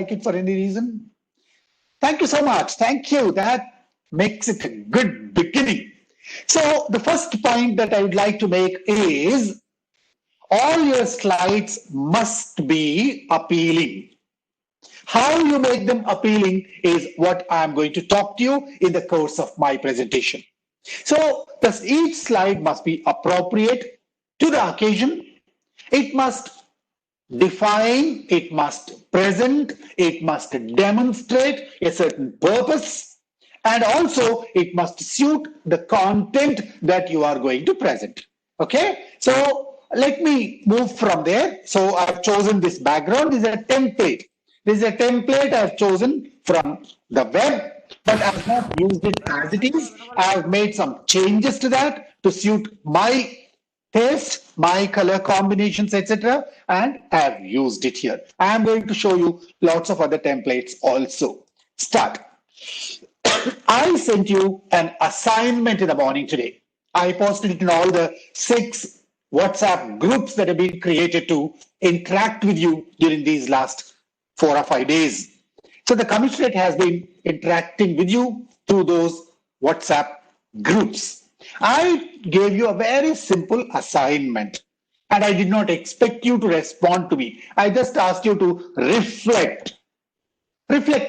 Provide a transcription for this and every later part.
like it for any reason? Thank you so much. Thank you. That makes it a good beginning. So the first point that I would like to make is all your slides must be appealing. How you make them appealing is what I'm going to talk to you in the course of my presentation. So each slide must be appropriate to the occasion. It must define, it must present, it must demonstrate a certain purpose, and also it must suit the content that you are going to present. Okay, so let me move from there. So I've chosen this background. This is a template. This is a template I've chosen from the web, but I've not used it as it is. I've made some changes to that to suit my taste, my color combinations, etc. And I've used it here. I'm going to show you lots of other templates also. Start. I sent you an assignment in the morning today. I posted it in all the 6 WhatsApp groups that have been created to interact with you during these last 4 or 5 days. So the commissionerate has been interacting with you through those WhatsApp groups. I gave you a very simple assignment and I did not expect you to respond to me. I just asked you to reflect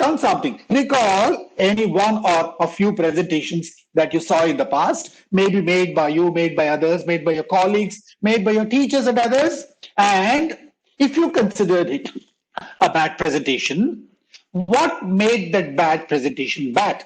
on something. Recall any one or a few presentations that you saw in the past, maybe made by you, made by others, made by your colleagues, made by your teachers and others. And if you considered it a bad presentation, what made that bad presentation bad?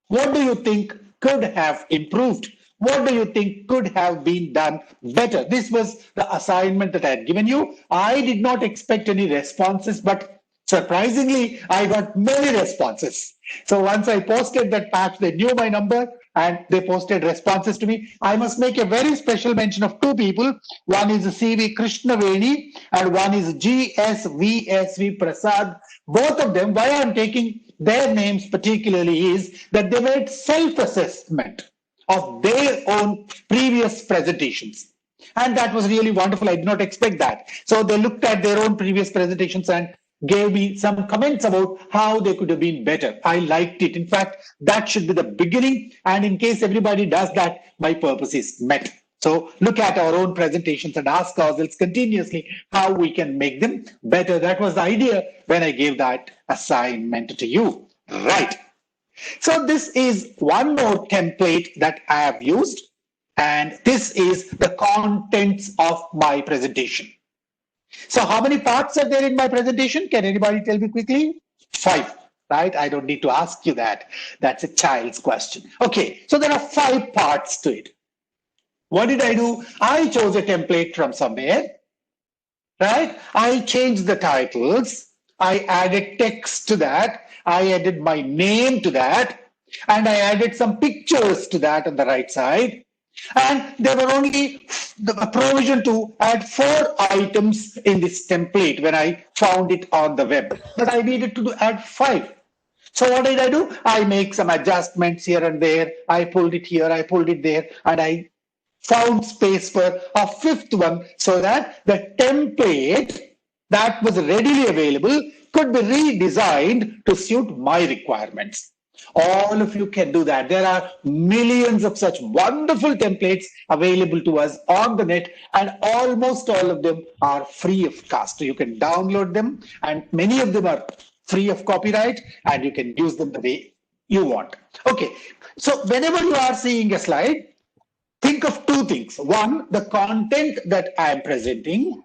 What do you think could have improved? What do you think could have been done better? This was the assignment that I had given you. I did not expect any responses, but surprisingly, I got many responses. So once I posted that patch, they knew my number and they posted responses to me. I must make a very special mention of 2 people. One is C.V. Krishnaveni and one is G.S.V.S.V. Prasad. Both of them, why I'm taking their names particularly is that they made self-assessment of their own previous presentations. And that was really wonderful. I did not expect that. So they looked at their own previous presentations and gave me some comments about how they could have been better. I liked it. In fact, that should be the beginning. And in case everybody does that, my purpose is met. So look at our own presentations and ask ourselves continuously how we can make them better. That was the idea when I gave that assignment to you. Right. So this is one more template that I have used. And this is the contents of my presentation. So how many parts are there in my presentation? Can anybody tell me quickly? 5, right? I don't need to ask you that. That's a child's question. Okay, so there are 5 parts to it. What did I do? I chose a template from somewhere, right? I changed the titles. I added text to that. I added my name to that. And I added some pictures to that on the right side. And there were only the provision to add 4 items in this template when I found it on the web. But I needed to add 5. So what did I do? I make some adjustments here and there. I pulled it here, I pulled it there, and I found space for a 5th one so that the template that was readily available could be redesigned to suit my requirements. All of you can do that. There are millions of such wonderful templates available to us on the net, and almost all of them are free of cost. So you can download them, and many of them are free of copyright, and you can use them the way you want. Okay, so whenever you are seeing a slide, think of 2 things. One, the content that I am presenting,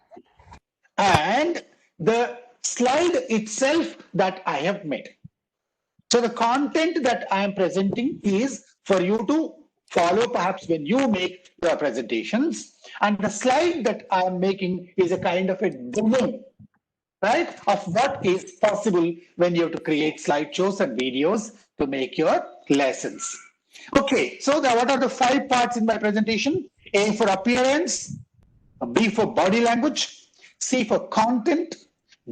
and the slide itself that I have made. So the content that I am presenting is for you to follow perhaps when you make your presentations. And the slide that I am making is a kind of a demo, right, of what is possible when you have to create slideshows and videos to make your lessons. Okay, so what are the 5 parts in my presentation? A for appearance, B for body language, C for content,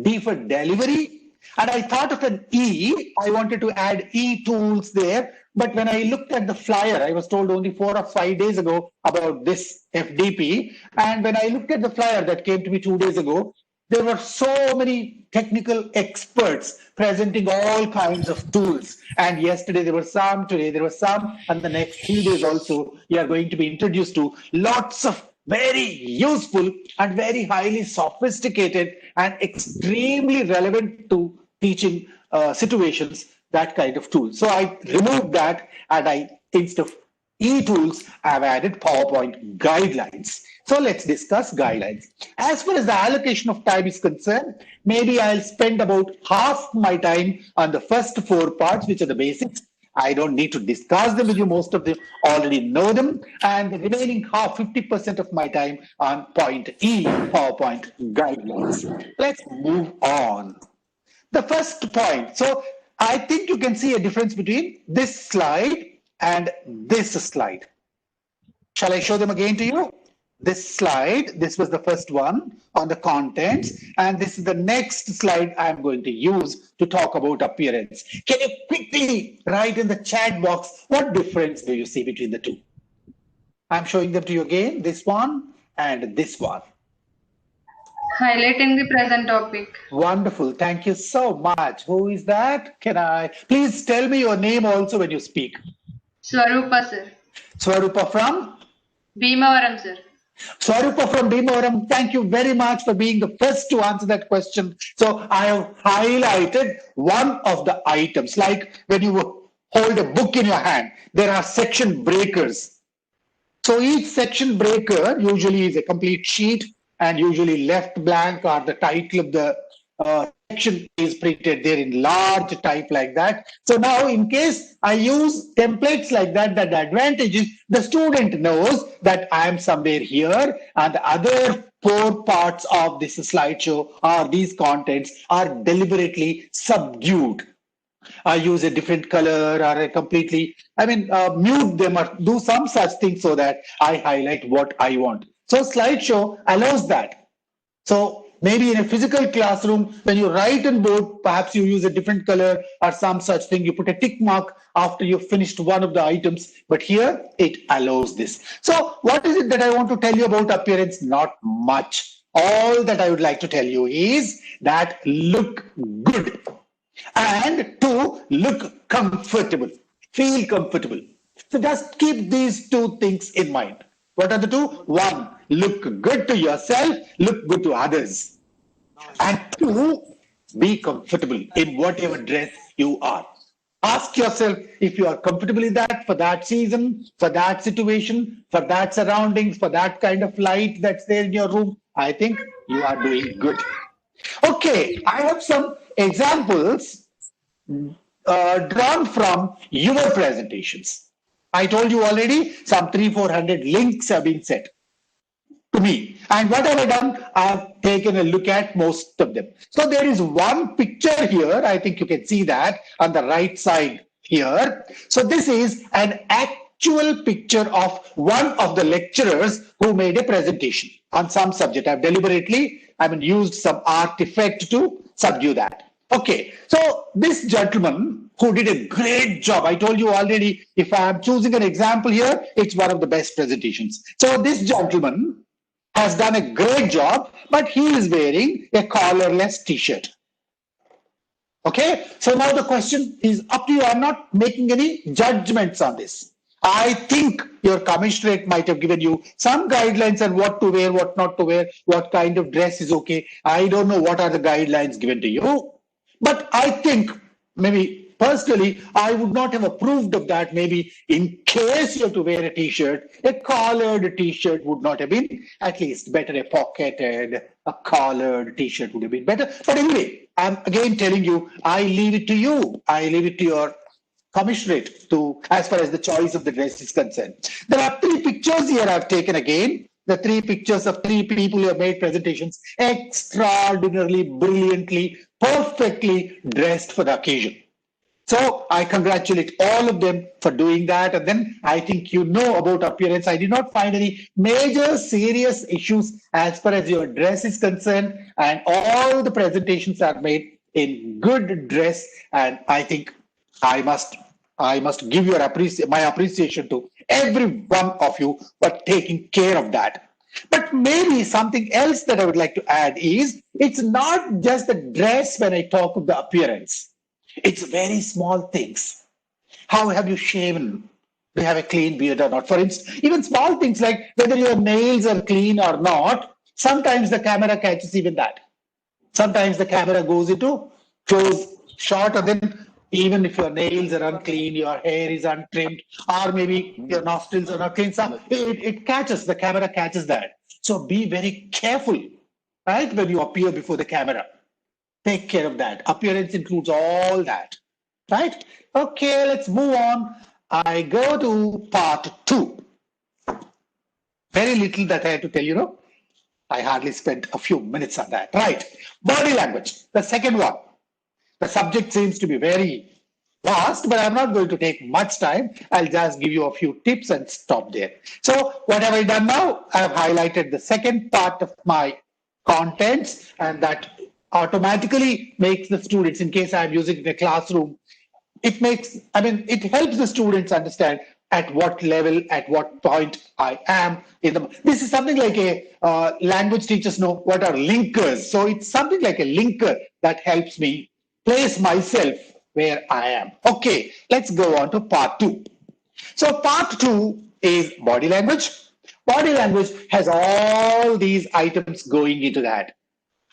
D for delivery, and I thought of an E. I wanted to add E tools there, but when I looked at the flyer, I was told only 4 or 5 days ago about this FDP, and when I looked at the flyer that came to me 2 days ago, there were so many technical experts presenting all kinds of tools. And yesterday there were some, today there were some, and the next few days also, you are going to be introduced to lots of very useful and very highly sophisticated and extremely relevant to teaching situations, that kind of tool. So I removed that, and instead of e-tools, I've added PowerPoint guidelines. So let's discuss guidelines. As far as the allocation of time is concerned, maybe I'll spend about half my time on the first four parts, which are the basics. I don't need to discuss them with you. Most of them already know them. And the remaining half, 50% of my time on point E, PowerPoint guidelines. Let's move on. The first point. So I think you can see a difference between this slide and this slide. Shall I show them again to you? This slide, this was the first one on the contents, and this is the next slide I'm going to use to talk about appearance. Can you quickly write in the chat box, what difference do you see between the two? I'm showing them to you again, this one and this one. Highlighting the present topic. Wonderful. Thank you so much. Who is that? Please tell me your name also when you speak. Swarupa, sir. Swarupa from? Bhimavaram, sir. Swarupa from Bhimavaram, thank you very much for being the first to answer that question. So I have highlighted one of the items, like when you hold a book in your hand, there are section breakers. So each section breaker usually is a complete sheet, and usually left blank, or the title of the section is printed there in large type like that. So now in case I use templates like that, the advantage is the student knows that I am somewhere here, and the other four parts of this slideshow or these contents are deliberately subdued. I use a different color, or I completely, mute them or do some such thing so that I highlight what I want. So slideshow allows that. So maybe in a physical classroom, when you write on board, perhaps you use a different color or some such thing. You put a tick mark after you've finished one of the items, but here it allows this. So what is it that I want to tell you about appearance? Not much. All that I would like to tell you is that look good, and two, look comfortable, feel comfortable. So just keep these two things in mind. What are the two? One, look good to yourself, look good to others. And two, be comfortable in whatever dress you are. Ask yourself if you are comfortable in that, for that season, for that situation, for that surroundings, for that kind of light that's there in your room. I think you are doing good. Okay, I have some examples drawn from your presentations. I told you already, some 300-400 links have been set to me. And what have I done? I've taken a look at most of them. So there is one picture here. I think you can see that on the right side here. So this is an actual picture of one of the lecturers who made a presentation on some subject. I've deliberately, used some artifact to subdue that. Okay, so this gentleman who did a great job, I told you already, if I am choosing an example here, it's one of the best presentations. So this gentleman has done a great job, but he is wearing a collarless t-shirt. Okay, so now the question is up to you. I'm not making any judgments on this. I think your commissionerate might have given you some guidelines on what to wear, what not to wear, what kind of dress is okay. I don't know what are the guidelines given to you. But I think maybe personally, I would not have approved of that. Maybe in case you have to wear a t-shirt, a collared t-shirt would not have been at least better. A pocketed, a collared t-shirt would have been better. But anyway, I'm again telling you, I leave it to you. I leave it to your commissionerate to, as far as the choice of the dress is concerned. There are three pictures here I've taken again. The three pictures of three people who have made presentations extraordinarily, brilliantly, perfectly dressed for the occasion. So I congratulate all of them for doing that. And then I think you know about appearance. I did not find any major serious issues as far as your dress is concerned. And all the presentations are made in good dress. And I think I must give your my appreciation to every one of you for taking care of that. But maybe something else that I would like to add is it's not just the dress when I talk of the appearance. It's very small things. How have you shaven? Do you have a clean beard or not? For instance, even small things like whether your nails are clean or not, sometimes the camera catches even that. Sometimes the camera goes into close shot, and then even if your nails are unclean, your hair is untrimmed, or maybe your nostrils are not clean, so it catches, the camera catches that. So be very careful, right, when you appear before the camera. Take care of that. Appearance includes all that, right? Okay, let's move on. I go to part two. Very little that I have to tell you, know. I hardly spent a few minutes on that. Right. Body language, the second one. The subject seems to be very vast, but I'm not going to take much time. I'll just give you a few tips and stop there. So what have I done now? I've highlighted the second part of my contents, and that automatically makes the students, in case I'm using the classroom, it helps the students understand at what level, at what point I am in the. This is something like a language teachers know what are linkers. So it's something like a linker that helps me place myself where I am. Okay, let's go on to part two. So part two is body language. Body language has all these items going into that.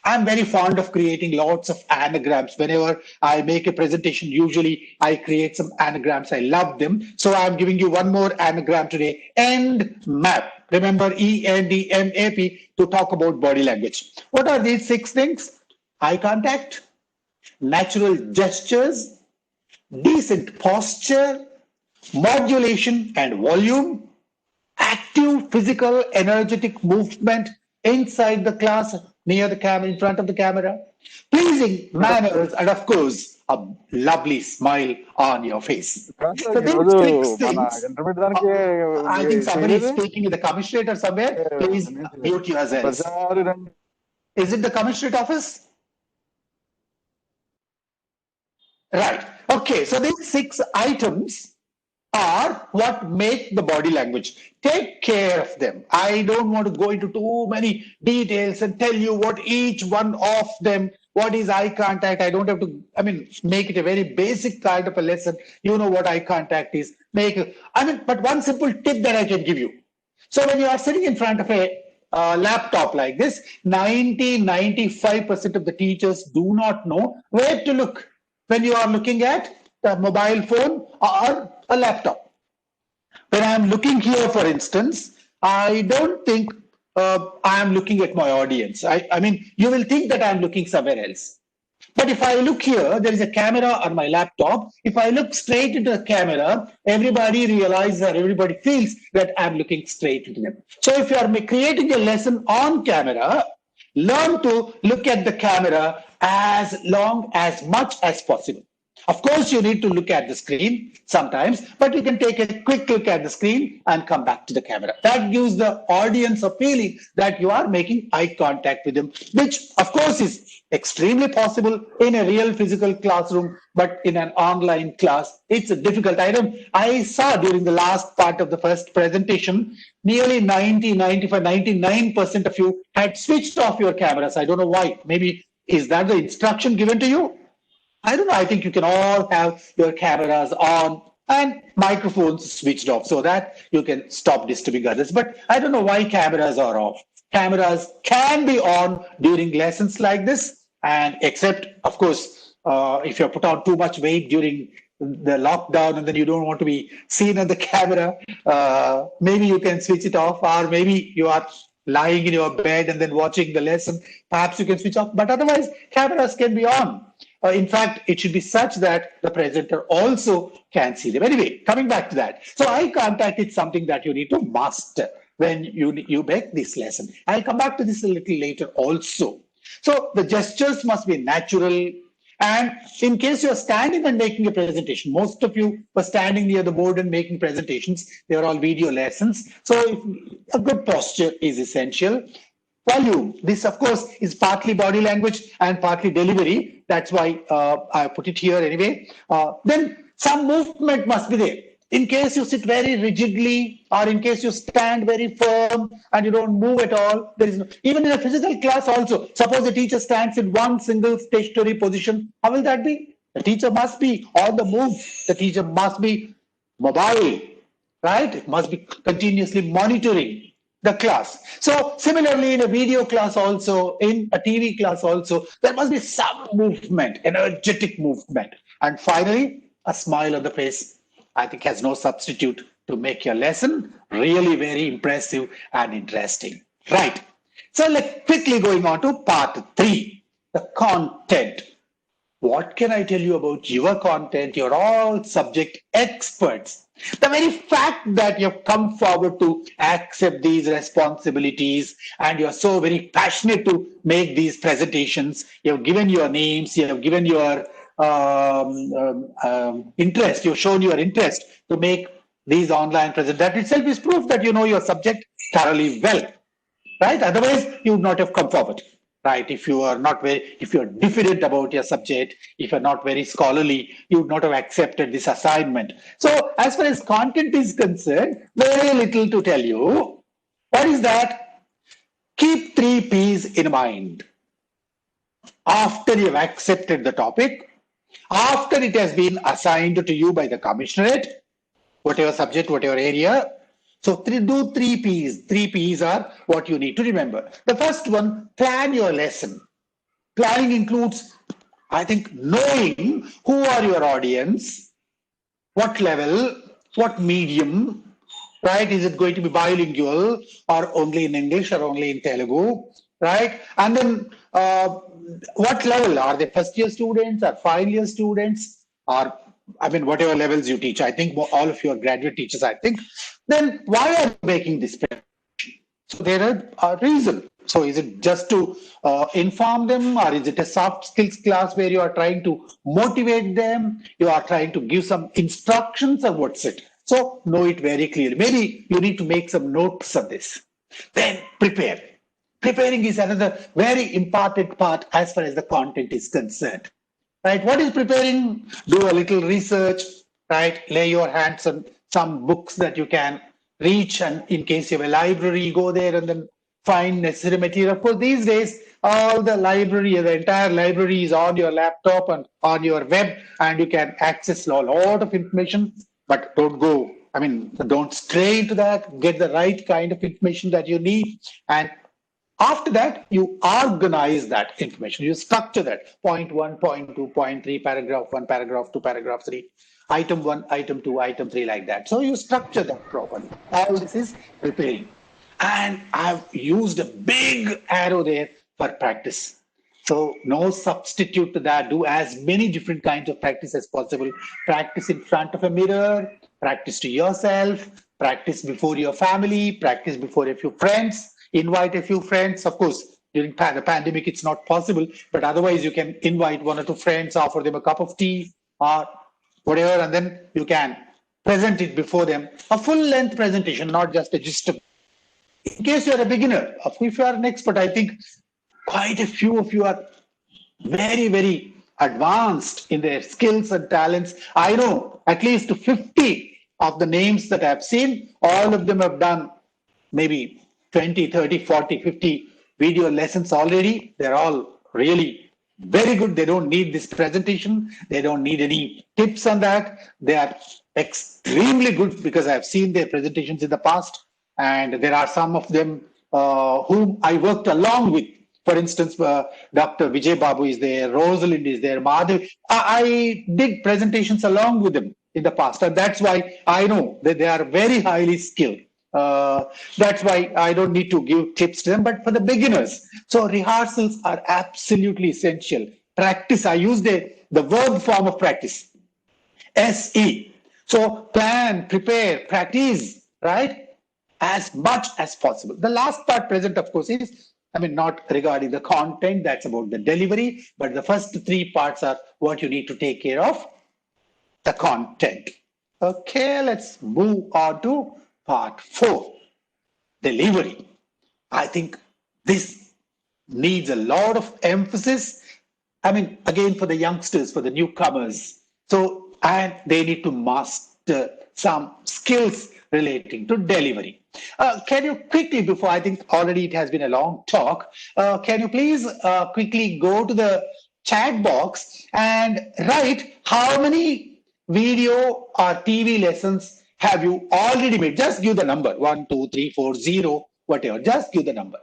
I'm very fond of creating lots of anagrams. Whenever I make a presentation, usually I create some anagrams. I love them. So I'm giving you one more anagram today, ENDMAP. Remember ENDMAP to talk about body language. What are these 6 things? Eye contact, natural gestures, decent posture, modulation and volume, active physical energetic movement inside the class, near the camera, in front of the camera, pleasing manners, and of course, a lovely smile on your face. So these 6 things, I think somebody is speaking in the commissioner somewhere. Please mute yourselves. Is it the commissioner office? Right. Okay. So these 6 items are what make the body language. Take care of them. I don't want to go into too many details and tell you what each one of them, what is eye contact. I don't have to, make it a very basic kind of a lesson. You know what eye contact is. But one simple tip that I can give you. So when you are sitting in front of a laptop like this, 95% of the teachers do not know where to look when you are looking at a mobile phone or a laptop. When I'm looking here, for instance, I don't think I am looking at my audience. You will think that I'm looking somewhere else. But if I look here, there is a camera on my laptop. If I look straight into the camera, everybody realizes or everybody feels that I'm looking straight into them. So if you are creating a lesson on camera, learn to look at the camera as much as possible. Of course, you need to look at the screen sometimes, but you can take a quick look at the screen and come back to the camera. That gives the audience a feeling that you are making eye contact with them, which of course is extremely possible in a real physical classroom, but in an online class, it's a difficult item. I saw during the last part of the first presentation, nearly 99% of you had switched off your cameras. I don't know why. Maybe is that the instruction given to you? I don't know. I think you can all have your cameras on and microphones switched off so that you can stop disturbing others. But I don't know why cameras are off. Cameras can be on during lessons like this, and except, of course, if you put on too much weight during the lockdown and then you don't want to be seen on the camera, maybe you can switch it off, or maybe you are lying in your bed and then watching the lesson, perhaps you can switch off. But otherwise, cameras can be on. In fact, it should be such that the presenter also can see them. Anyway, coming back to that. So eye contact is something that you need to master when you make this lesson. I'll come back to this a little later also. So the gestures must be natural. And in case you're standing and making a presentation, most of you were standing near the board and making presentations. They are all video lessons. So a good posture is essential. Volume. This, of course, is partly body language and partly delivery. That's why I put it here anyway. Then some movement must be there. In case you sit very rigidly, or in case you stand very firm and you don't move at all, there is no, even in a physical class also, suppose the teacher stands in one single stationary position, how will that be? The teacher must be on the move. The teacher must be mobile, right? It must be continuously monitoring the class. So similarly, in a video class also, in a TV class also, there must be some movement, energetic movement. And finally, a smile on the face, I think, has no substitute to make your lesson really very impressive and interesting. Right. So let's quickly going on to part 3, the content. What can I tell you about your content? You're all subject experts. The very fact that you've come forward to accept these responsibilities and you're so very passionate to make these presentations, you've given your names, you have given your interest, you've shown your interest to make these online presentations. That itself is proof that you know your subject thoroughly well, right? Otherwise, you would not have come forward, right? If you are not very, if you're diffident about your subject, if you're not very scholarly, you would not have accepted this assignment. So, as far as content is concerned, very little to tell you. What is that? Keep 3 P's in mind. After you've accepted the topic, after it has been assigned to you by the commissionerate, whatever subject, whatever area. So do 3 P's. 3 P's are what you need to remember. The first one, plan your lesson. Planning includes, I think, knowing who are your audience, what level, what medium, right? Is it going to be bilingual or only in English or only in Telugu, right? And then what level? Are they first year students or final year students, or I mean, whatever levels you teach? I think all of you are graduate teachers, I think. Then why are you making this presentation? So there are a reason. So is it just to inform them, or is it a soft skills class where you are trying to motivate them? You are trying to give some instructions, or what's it? So know it very clearly. Maybe you need to make some notes of this. Then prepare. Preparing is another very important part as far as the content is concerned. Right? What is preparing? Do a little research, right? Lay your hands on some books that you can reach, and in case you have a library, go there and then find necessary material. Of course, these days, all the library, the entire library is on your laptop and on your web, and you can access a lot of information, but don't go, I mean, don't stray into that, get the right kind of information that you need, and after that, you organize that information. You structure that. Point 1, point 2, point 3, paragraph 1, paragraph 2, paragraph 3, item 1, item 2, item 3, like that. So you structure that properly. All this is preparing. And I've used a big arrow there for practice. So no substitute to that. Do as many different kinds of practice as possible. Practice in front of a mirror, practice to yourself, practice before your family, practice before a few friends. Invite a few friends. Of course, during the pandemic, it's not possible, but otherwise you can invite 1 or 2 friends, offer them a cup of tea or whatever, and then you can present it before them. A full-length presentation, not just a gist. In case you're a beginner, if you are an expert, I think quite a few of you are very, very advanced in their skills and talents. I know at least 50 of the names that I've seen, all of them have done maybe 20, 30, 40, 50 video lessons already. They're all really very good. They don't need this presentation. They don't need any tips on that. They are extremely good because I've seen their presentations in the past. And there are some of them whom I worked along with. For instance, Dr. Vijay Babu is there, Rosalind is there, Madhav. I did presentations along with them in the past. And that's why I know that they are very highly skilled. That's why I don't need to give tips to them, but for the beginners. So rehearsals are absolutely essential. Practice, I use the verb form of practice, SE. So plan, prepare, practice, right? As much as possible. The last part present, of course, is, I mean, not regarding the content, that's about the delivery, but the first 3 parts are what you need to take care of, the content. Okay, let's move on to part 4, delivery. I think this needs a lot of emphasis. I mean, again, for the youngsters, for the newcomers. So, and they need to some skills relating to delivery. Can you quickly, before I think already it has been a long talk, can you please quickly go to the chat box and write how many video or TV lessons have you already made? Just give the number 1, 2, 3, 4, 0, whatever. Just give the number.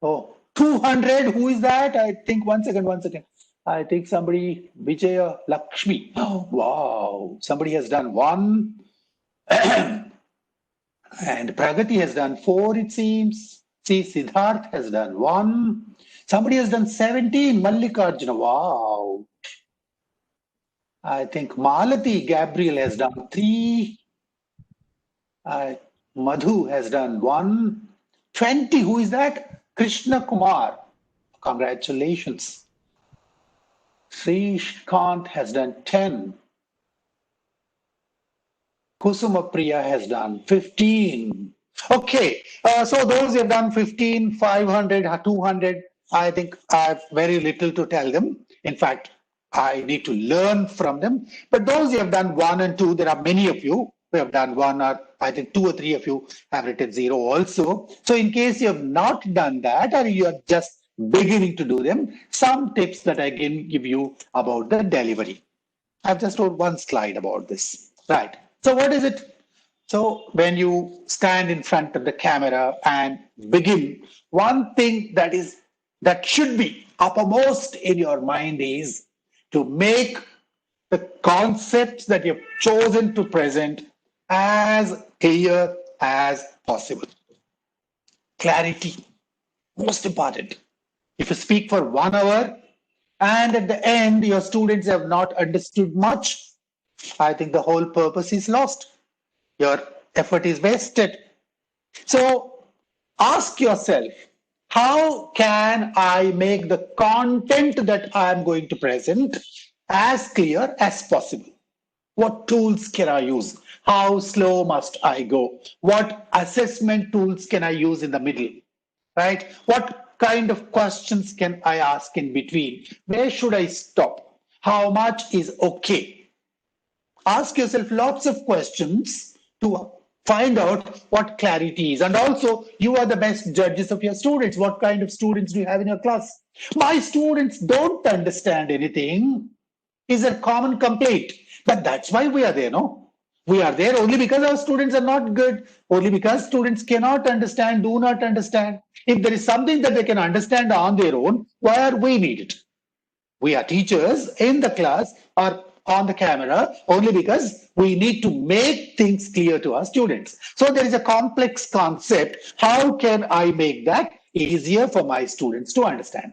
Oh, 200. Who is that? I think one second. I think somebody, Vijaya Lakshmi. Oh, wow. Somebody has done 1. And Pragati has done 4, it seems. See, Siddharth has done 1. Somebody has done 17. Mallikarjuna. Wow. I think Malati Gabriel has done 3. Madhu has done 1. 20. Who is that? Krishna Kumar. Congratulations. Srishkant has done 10. Kusuma Priya has done 15. Okay, so those who have done 15, 500, 200, I think I have very little to tell them. In fact, I need to learn from them. But those who have done 1 and 2, there are many of you who have done 1, or I think 2 or 3 of you have written 0 also. So in case you have not done that, or you are just beginning to do them, some tips that I can give you about the delivery. I've just wrote 1 slide about this. Right. So what is it? So when you stand in front of the camera and begin, one thing that should be uppermost in your mind is to make the concepts that you've chosen to present as clear as possible. Clarity, most important. If you speak for 1 hour and at the end your students have not understood much, I think the whole purpose is lost. Your effort is wasted. So ask yourself, how can I make the content that I am going to present as clear as possible? What tools can I use? How slow must I go? What assessment tools can I use in the middle? Right? What kind of questions can I ask in between? Where should I stop? How much is okay? Ask yourself lots of questions to find out what clarity is. And also, you are the best judges of your students. What kind of students do you have in your class? My students don't understand anything is a common complaint. But that's why we are there, no? We are there only because our students are not good, only because students cannot understand, do not understand. If there is something that they can understand on their own, why are we needed? We are teachers in the class or on the camera only because we need to make things clear to our students. So there is a complex concept. How can I make that easier for my students to understand?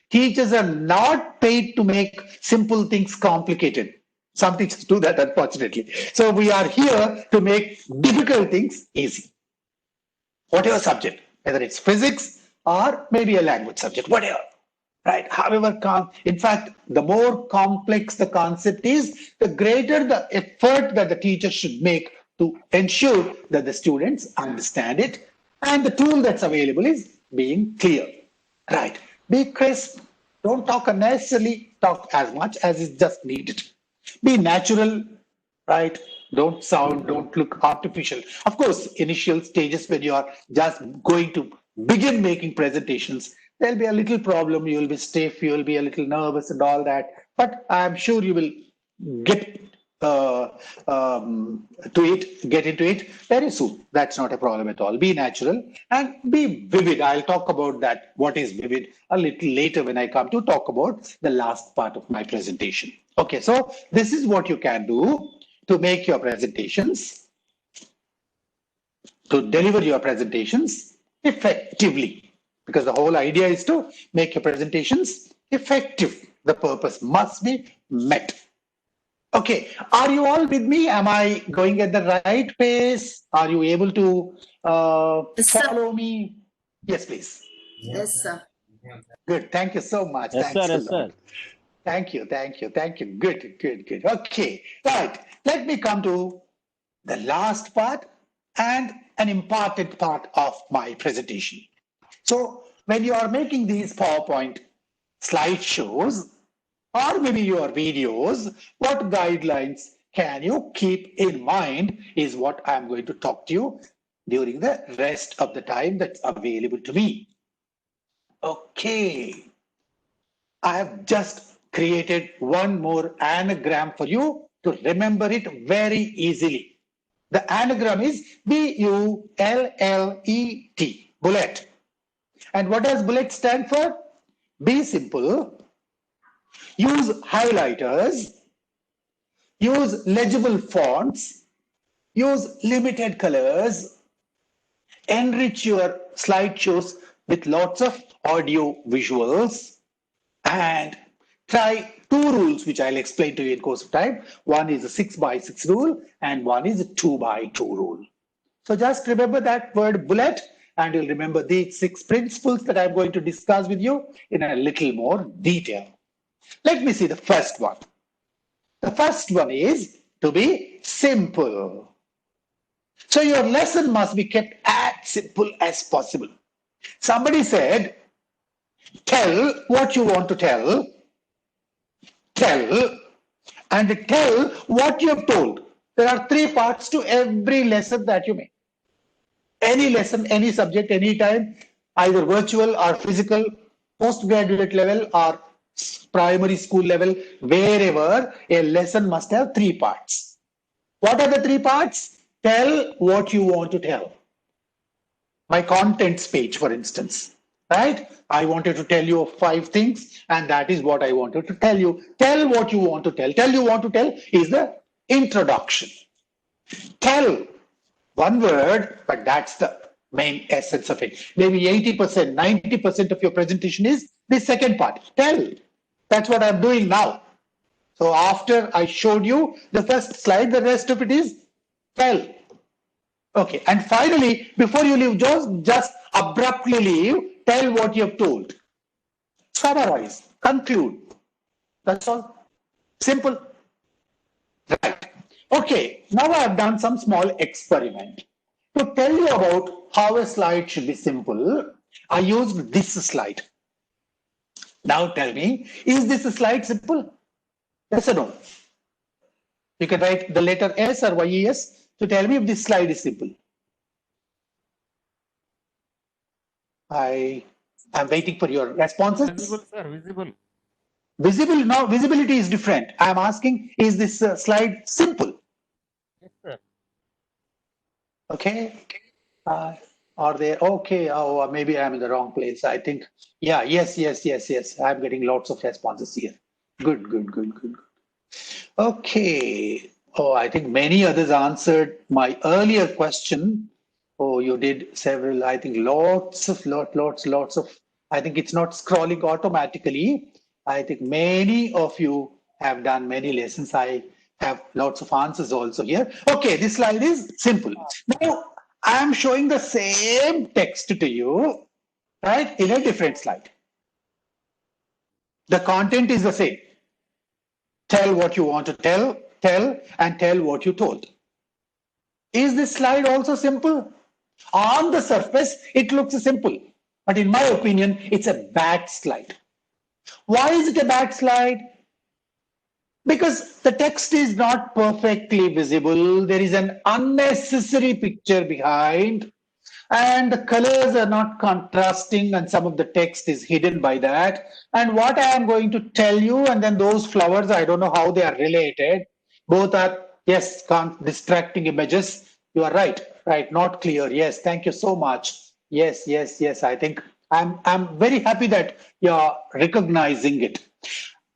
Teachers are not paid to make simple things complicated. Some teachers do that, unfortunately. So we are here to make difficult things easy. Whatever subject, whether it's physics or maybe a language subject, whatever. Right. However, in fact, the more complex the concept is, the greater the effort that the teacher should make to ensure that the students understand it. And the tool that's available is being clear. Right. Be crisp. Don't talk unnecessarily. Talk as much as is just needed. Be natural. Right. Don't look artificial. Of course, initial stages when you are just going to begin making presentations, there'll be a little problem. You will be stiff, you will be a little nervous and all that. But I'm sure you will get get into it very soon. That's not a problem at all. Be natural and be vivid. I'll talk about that, what is vivid, a little later when I come to talk about the last part of my presentation. Okay, so this is what you can do to make your presentations, to deliver your presentations effectively. Because the whole idea is to make your presentations effective. The purpose must be met. Okay, are you all with me? Am I going at the right pace? Are you able to follow me? Yes, please. Yes, sir. Good. Thank you so much. Yes, Thanks sir. a Yes, lot. sir. Thank you. Good. Okay, right. Let me come to the last part and an important part of my presentation. So when you are making these PowerPoint slideshows, or maybe your videos, what guidelines can you keep in mind is what I'm going to talk to you during the rest of the time that's available to me. Okay, I have just created one more anagram for you to remember it very easily. The anagram is BULLET, bullet. And what does bullet stand for? Be simple, use highlighters, use legible fonts, use limited colors, enrich your slideshows with lots of audio visuals, and try two rules which I'll explain to you in course of time. One is a 6x6 rule and one is a 2x2 rule. So just remember that word bullet and you'll remember these 6 principles that I'm going to discuss with you in a little more detail. Let me see the first one. The first one is to be simple. So your lesson must be kept as simple as possible. Somebody said, tell what you want to tell, and tell what you have told. There are 3 parts to every lesson that you make. Any lesson, any subject, any time, either virtual or physical, postgraduate level or primary school level, wherever, a lesson must have 3 parts. What are the 3 parts? Tell what you want to tell. My contents page, for instance, right? I wanted to tell you 5 things, and that is what I wanted to tell you. Tell what you want to tell. Tell you want to tell is the introduction. Tell, one word, but that's the main essence of it. Maybe 80%, 90% of your presentation is the second part. Tell. That's what I'm doing now. So after I showed you the first slide, the rest of it is tell. Okay, and finally, before you leave, just abruptly leave, tell what you have told. Summarize, conclude. That's all. Simple. Right. Okay, now I have done some small experiment. To tell you about how a slide should be simple, I used this slide. Now tell me, is this slide simple? Yes or no? You can write the letter S or YES to tell me if this slide is simple. I am waiting for your responses. Visible, sir, visible. Visible, now visibility is different. I am asking, is this slide simple? Yes, sir. Okay. Are there, okay, oh, maybe I'm in the wrong place. I think, yeah, yes. I'm getting lots of responses here. Good. Okay. Oh, I think many others answered my earlier question. Oh, you did several, I think lots of, I think it's not scrolling automatically. I think many of you have done many lessons. I have lots of answers also here. Okay, this slide is simple. Now, I am showing the same text to you, right, in a different slide. The content is the same. Tell what you want to tell, and tell what you told. Is this slide also simple? On the surface, it looks simple, but in my opinion, it's a bad slide. Why is it a bad slide? Because the text is not perfectly visible. There is an unnecessary picture behind, and the colors are not contrasting, and some of the text is hidden by that. And what I am going to tell you, and then those flowers, I don't know how they are related. Both are, yes, distracting images. You are right, not clear. Yes, thank you so much. Yes. I think I'm very happy that you're recognizing it.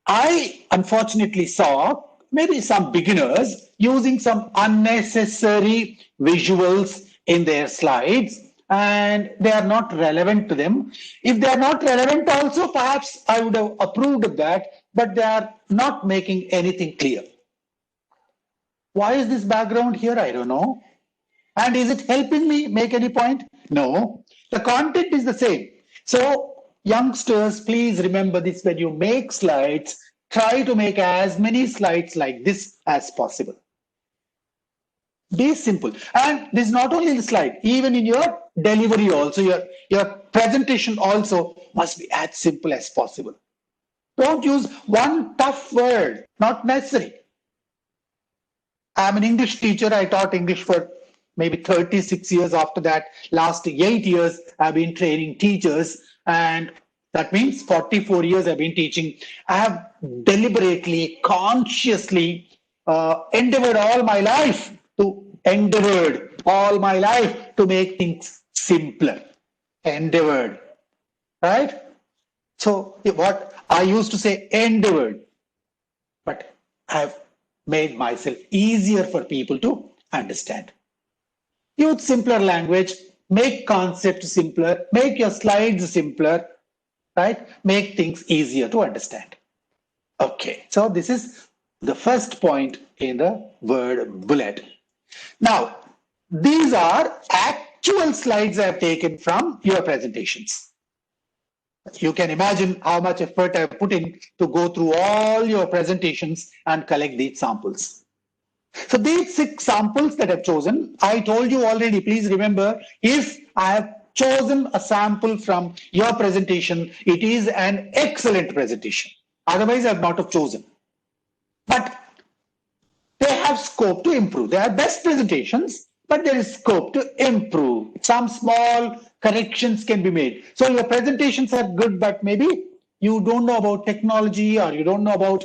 I unfortunately saw maybe some beginners using some unnecessary visuals in their slides, and they are not relevant to them. If they are not relevant also, perhaps I would have approved of that, but they are not making anything clear. Why is this background here? I don't know. And is it helping me make any point? No. The content is the same. So youngsters, please remember this: when you make slides, try to make as many slides like this as possible. Be simple. And this is not only the slide, even in your delivery also, your presentation also must be as simple as possible. Don't use one tough word, not necessary. I'm an English teacher. I taught English for maybe 36 years. After that, last 8 years, I've been training teachers. And that means 44 years I've been teaching. I have deliberately, consciously endeavored all my life to make things simpler. Endeavored, right? So what I used to say endeavored, but I've made myself easier for people to understand. Use simpler language, make concepts simpler, make your slides simpler, right? Make things easier to understand. Okay, so this is the first point in the word bullet. Now, these are actual slides I've taken from your presentations. You can imagine how much effort I've put in to go through all your presentations and collect these samples. So these 6 samples that I've chosen, I told you already, please remember, if I have chosen a sample from your presentation, it is an excellent presentation. Otherwise, I have not have chosen. But they have scope to improve. They are best presentations, but there is scope to improve. Some small corrections can be made. So your presentations are good, but maybe you don't know about technology, or you don't know about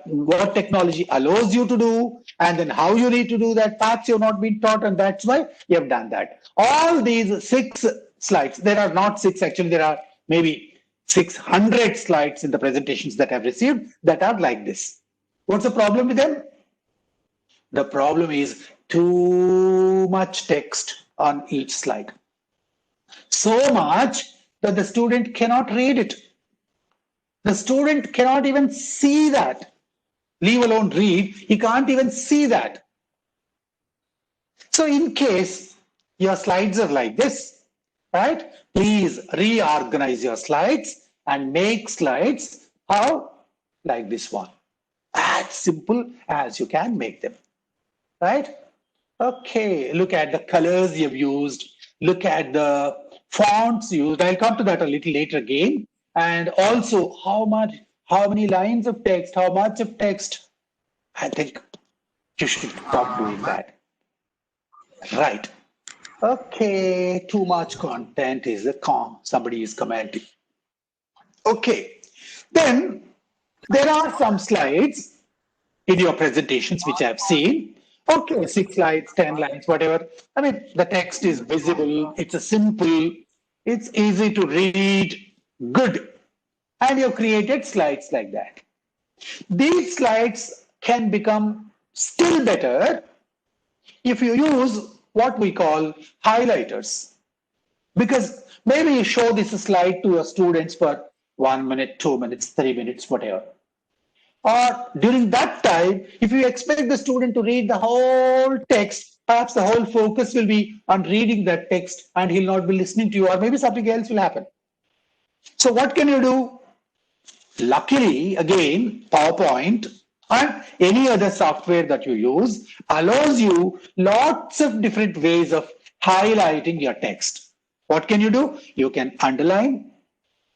what technology allows you to do, and then how you need to do that. Perhaps you've not been taught, and that's why you have done that. All these 6 slides, there are not 6 actually, there are maybe 600 slides in the presentations that I've received that are like this. What's the problem with them? The problem is too much text on each slide. So much that the student cannot read it. The student cannot even see that. Leave alone read, he can't even see that. So in case your slides are like this, right? Please reorganize your slides and make slides how? Like this one. As simple as you can make them, right? Okay, look at the colors you've used. Look at the fonts used. I'll come to that a little later again. And also how many lines of text, how much of text. I think you should stop doing that. Right. Okay, too much content is somebody is commenting. Okay, then there are some slides in your presentations which I've seen. Okay, 6 slides, 10 lines, whatever. I mean, the text is visible, it's a simple, it's easy to read, good. And you've created slides like that. These slides can become still better if you use what we call highlighters. Because maybe you show this slide to your students for 1 minute, 2 minutes, 3 minutes, whatever. Or during that time, if you expect the student to read the whole text, perhaps the whole focus will be on reading that text and he'll not be listening to you, or maybe something else will happen. So what can you do? Luckily, again, PowerPoint and any other software that you use allows you lots of different ways of highlighting your text. What can you do? You can underline,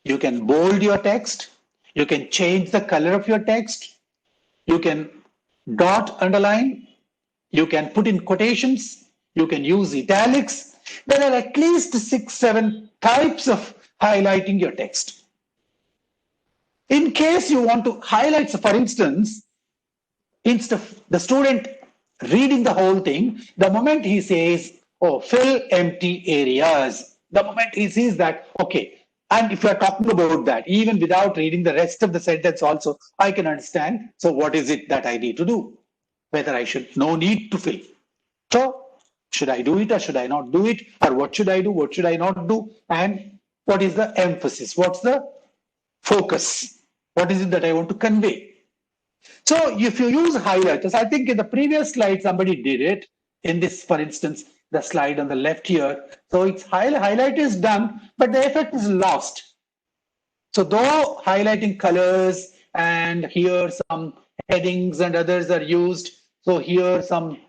you can bold your text, you can change the color of your text, you can dot underline, you can put in quotations, you can use italics. There are at least 6, 7 types of highlighting your text. In case you want to highlight, so for instance, instead of the student reading the whole thing, the moment he says, oh, fill empty areas, the moment he sees that, okay, and if you're talking about that, even without reading the rest of the sentence also, I can understand, so what is it that I need to do? Whether I should, no need to fill. So, should I do it or should I not do it? Or what should I do, what should I not do? And what is the emphasis? What's the focus? What is it that I want to convey? So if you use highlighters, I think in the previous slide, somebody did it. In this, for instance, the slide on the left here. So it's highlight is done, but the effect is lost. So though highlighting colors and here some headings and others are used. So here some,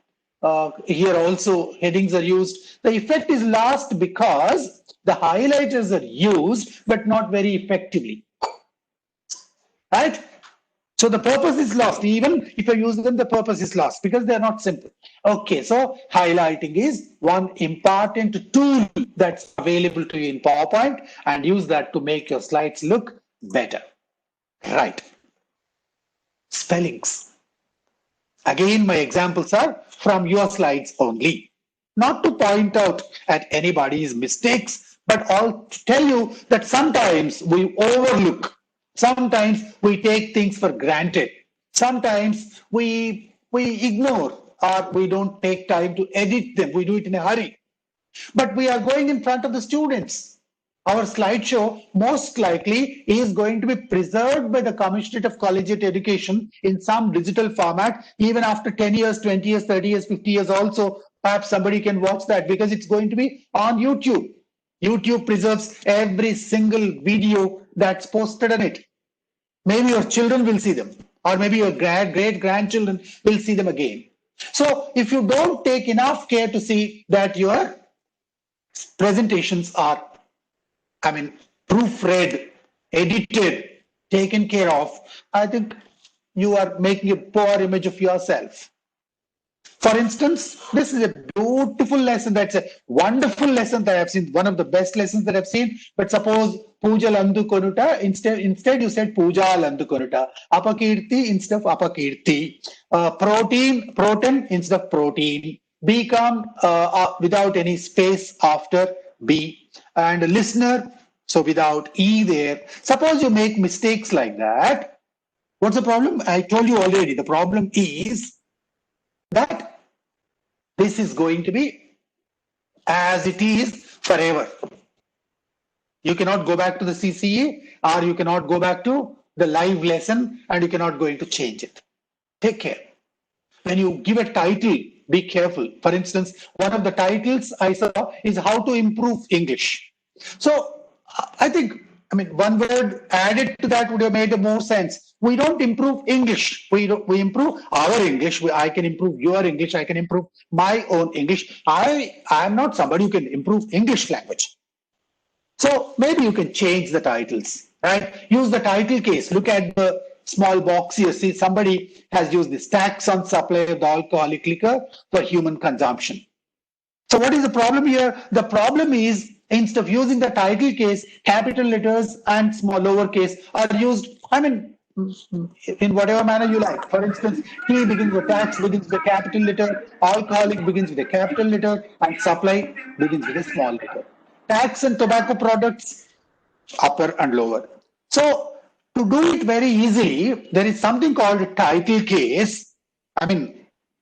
here also headings are used. The effect is lost because the highlighters are used, but not very effectively. right? So the purpose is lost. Even if you use them, the purpose is lost because they're not simple. Okay, so highlighting is one important tool that's available to you in PowerPoint, and use that to make your slides look better. Right. Spellings. Again, my examples are from your slides only. Not to point out at anybody's mistakes, but all to tell you that sometimes we overlook. Sometimes we take things for granted. Sometimes we ignore, or we don't take time to edit them. We do it in a hurry. But we are going in front of the students. Our slideshow most likely is going to be preserved by the Commissionerate of Collegiate Education in some digital format, even after 10 years, 20 years, 30 years, 50 years also. Perhaps somebody can watch that because it's going to be on YouTube. YouTube preserves every single video that's posted on it. Maybe your children will see them, or maybe your great grandchildren will see them again. So if you don't take enough care to see that your presentations are, proofread, edited, taken care of, I think you are making a poor image of yourself. For instance, this is a beautiful lesson. That's a wonderful lesson that I've seen, one of the best lessons that I've seen. But suppose Puja Landu Konuta, instead you said Puja Landu Konuta, Apakirti instead of Apakirti, protein instead of protein, become without any space after B, and listener, so without E there. Suppose you make mistakes like that. What's the problem? I told you already, the problem is that this is going to be as it is forever. You cannot go back to the CCE, or you cannot go back to the live lesson, and you cannot going to change it. Take care. When you give a title, be careful. For instance, one of the titles I saw is how to improve English. So I think, one word added to that would have made more sense. We don't improve English. We improve our English. I can improve your English. I can improve my own English. I am not somebody who can improve English language. So maybe you can change the titles, right? Use the title case. Look at the small box. You see somebody has used this tax on supply of the alcoholic liquor for human consumption. So what is the problem here? The problem is, instead of using the title case, capital letters and small lowercase are used, in whatever manner you like. For instance, T begins with tax, begins with a capital letter, alcoholic begins with a capital letter, and supply begins with a small letter. Tax and tobacco products, upper and lower. So to do it very easily, there is something called a title case. When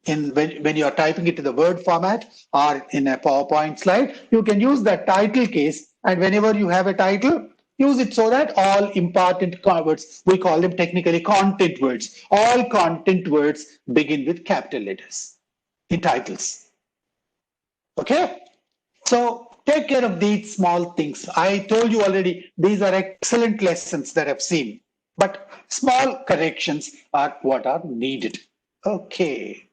you are typing it in the Word format or in a PowerPoint slide, you can use that title case, and whenever you have a title, use it so that all important words, we call them technically content words, all content words begin with capital letters in titles. Okay? So take care of these small things. I told you already, these are excellent lessons that I've seen, but small corrections are what are needed. Okay.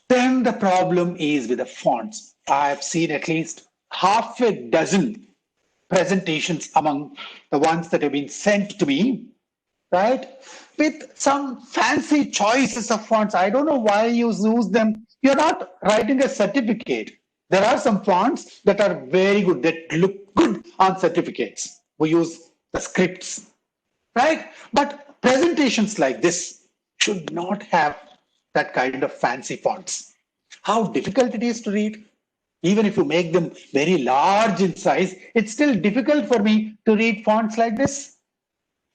Then the problem is with the fonts. I've seen at least half a dozen presentations among the ones that have been sent to me, right? With some fancy choices of fonts. I don't know why you use them. You're not writing a certificate. There are some fonts that are very good, that look good on certificates. We use the scripts, right? But presentations like this should not have that kind of fancy fonts. How difficult it is to read. Even if you make them very large in size, it's still difficult for me to read fonts like this.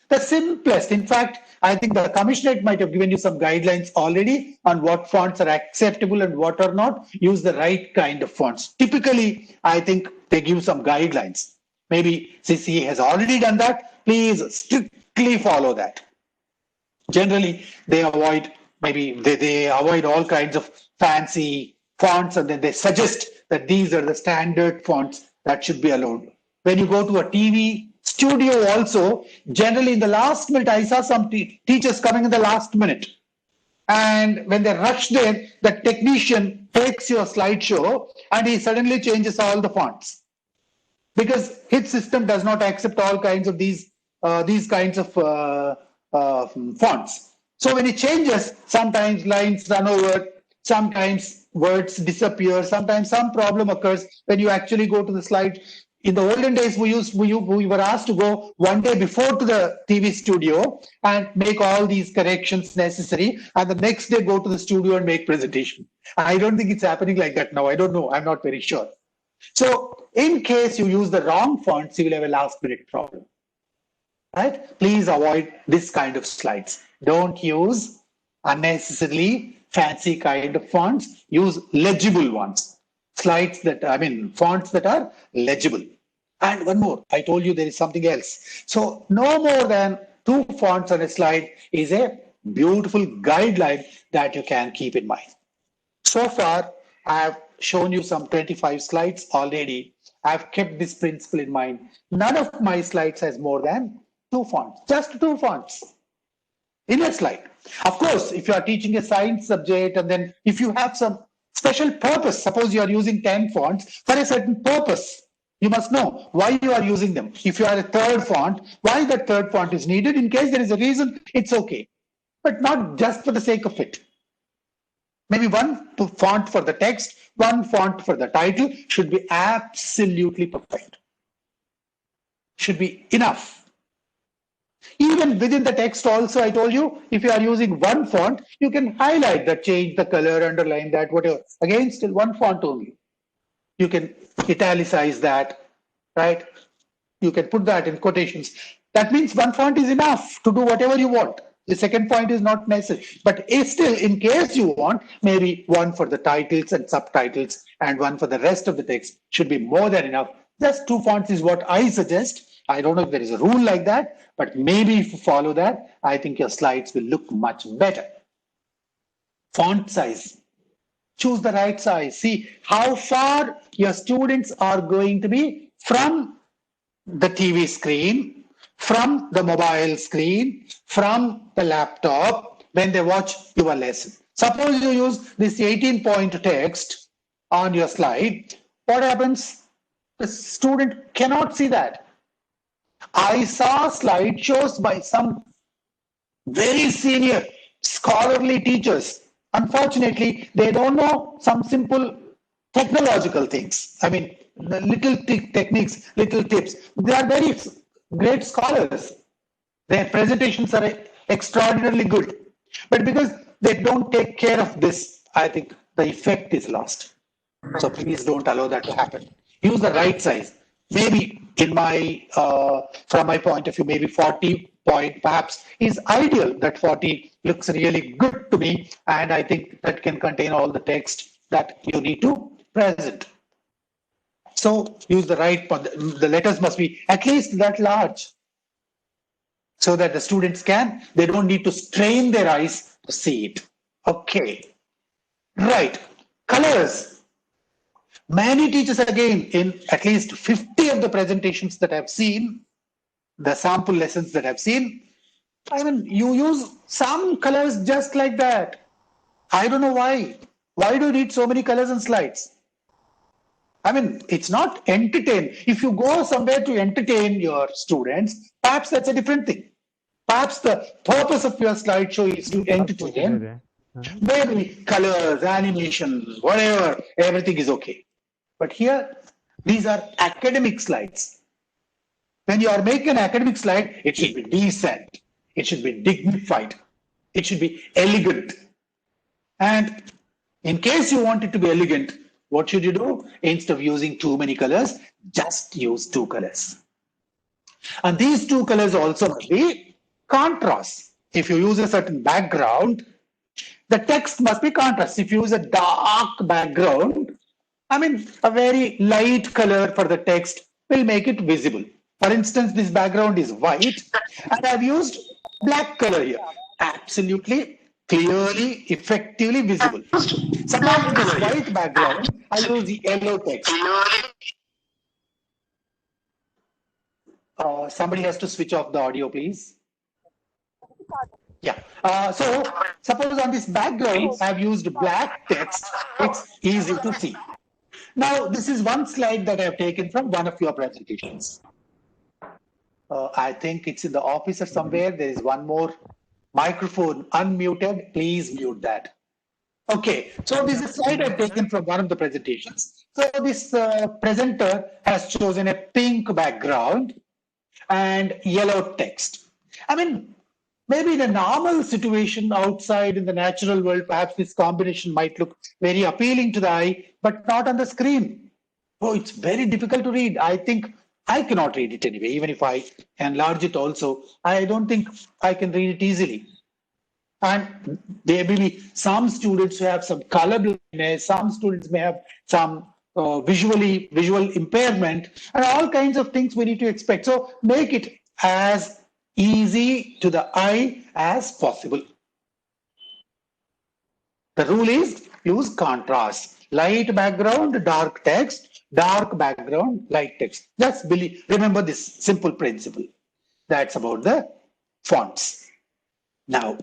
The simplest, in fact, I think the Commissionerate might have given you some guidelines already on what fonts are acceptable and what are not. Use the right kind of fonts. Typically, I think they give some guidelines. Maybe CCE has already done that. Please strictly follow that. Generally, they avoid they avoid all kinds of fancy fonts, and then they suggest that these are the standard fonts that should be allowed. When you go to a TV studio also, generally in the last minute, I saw some teachers coming in the last minute. And when they rush there, the technician takes your slideshow and he suddenly changes all the fonts. Because his system does not accept all kinds of these these kinds of fonts. So when it changes, sometimes lines run over, sometimes words disappear, sometimes some problem occurs when you actually go to the slide. In the olden days, we were asked to go one day before to the TV studio and make all these corrections necessary, and the next day go to the studio and make presentation. I don't think it's happening like that now. I don't know. I'm not very sure. So in case you use the wrong fonts, you will have a last minute problem. Right? Please avoid this kind of slides. Don't use unnecessarily fancy kind of fonts. Use legible ones. Fonts that are legible. And one more, I told you there is something else. So no more than 2 fonts on a slide is a beautiful guideline that you can keep in mind. So far, I have shown you some 25 slides already. I've kept this principle in mind. None of my slides has more than 2 fonts, just 2 fonts in a slide. Of course, if you are teaching a science subject, and then if you have some special purpose, suppose you are using 10 fonts for a certain purpose, you must know why you are using them. If you are a third font, why that third font is needed. In case there is a reason, it's okay, but not just for the sake of it. Maybe 1 font for the text, 1 font for the title should be absolutely perfect. Should be enough. Even within the text also, I told you, if you are using 1 font, you can highlight that, change the color, underline that, whatever. Again, still 1 font only. You can italicize that, right? You can put that in quotations. That means 1 font is enough to do whatever you want. The second point is not necessary. But still, in case you want, maybe 1 for the titles and subtitles and 1 for the rest of the text should be more than enough. Just 2 fonts is what I suggest. I don't know if there is a rule like that, but maybe if you follow that, I think your slides will look much better. Font size. Choose the right size. See how far your students are going to be from the TV screen, from the mobile screen, from the laptop when they watch your lesson. Suppose you use this 18-point text on your slide. What happens? The student cannot see that. I saw slideshows by some very senior scholarly teachers. Unfortunately, they don't know some simple technological things. I mean, the little techniques, little tips. They are very great scholars. Their presentations are extraordinarily good. But because they don't take care of this, I think the effect is lost. So please don't allow that to happen. Use the right size. Maybe in my, from my point of view, maybe 40 point perhaps is ideal. That 40 looks really good to me, and I think that can contain all the text that you need to present. So use the right, the letters must be at least that large so that the students they don't need to strain their eyes to see it. Okay, right, colors. Many teachers, again, in at least 50 of the presentations that I've seen, the sample lessons that I've seen, I mean, you use some colors just like that. I don't know why. Why do you need so many colors in slides? I mean, it's not entertain. If you go somewhere to entertain your students, perhaps that's a different thing. Perhaps the purpose of your slideshow is to entertain. Maybe colors, animation, whatever, everything is okay. But here, these are academic slides. When you are making an academic slide, it should be decent. It should be dignified. It should be elegant. And in case you want it to be elegant, what should you do? Instead of using too many colors, just use 2 colors. And these 2 colors also must be contrast. If you use a certain background, the text must be contrast. If you use a dark background, I mean, a very light color for the text will make it visible. For instance, this background is white, and I've used black color here. Absolutely, clearly, effectively visible. Suppose this white background, I use the yellow text. Somebody has to switch off the audio, please. Yeah. So suppose on this background, I've used black text. It's easy to see. Now, this is one slide that I've taken from one of your presentations. I think it's in the office or somewhere. There is one more microphone unmuted. Please mute that. Okay, so this is a slide I've taken from one of the presentations. So this presenter has chosen a pink background and yellow text. I mean, maybe in a normal situation outside in the natural world, perhaps this combination might look very appealing to the eye, but not on the screen. Oh, it's very difficult to read. I think I cannot read it anyway, even if I enlarge it also. I don't think I can read it easily. And there may be some students who have some color blindness, some students may have some visual impairment, and all kinds of things we need to expect. So make it as easy to the eye as possible. The rule is use contrast. Light background, dark text, dark background, light text. Just remember this simple principle. That's about the fonts. Now,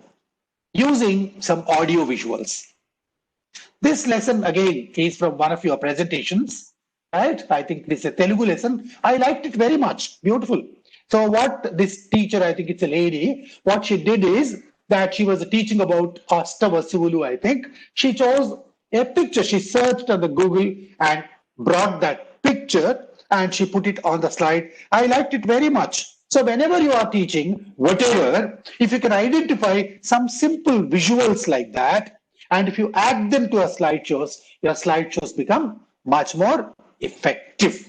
using some audio visuals. This lesson again is from one of your presentations, right? I think this is a Telugu lesson. I liked it very much. Beautiful. So what this teacher, I think it's a lady, what she did is that she was teaching about Astavasulu, I think. She chose a picture. She searched on the Google and brought that picture and she put it on the slide. I liked it very much. So whenever you are teaching, whatever, if you can identify some simple visuals like that, and if you add them to your slideshows become much more effective.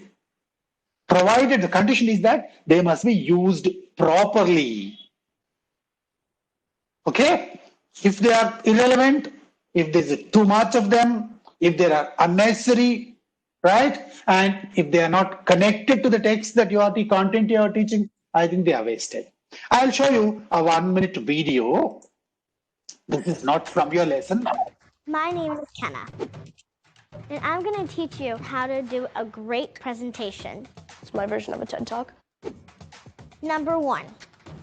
Provided the condition is that they must be used properly. Okay? If they are irrelevant, if there's too much of them, if they are unnecessary, right? And if they are not connected to the text that you are the content you are teaching, I think they are wasted. I'll show you a 1-minute video. This is not from your lesson. My name is Kenna, and I'm going to teach you how to do a great presentation. It's my version of a TED Talk. Number 1,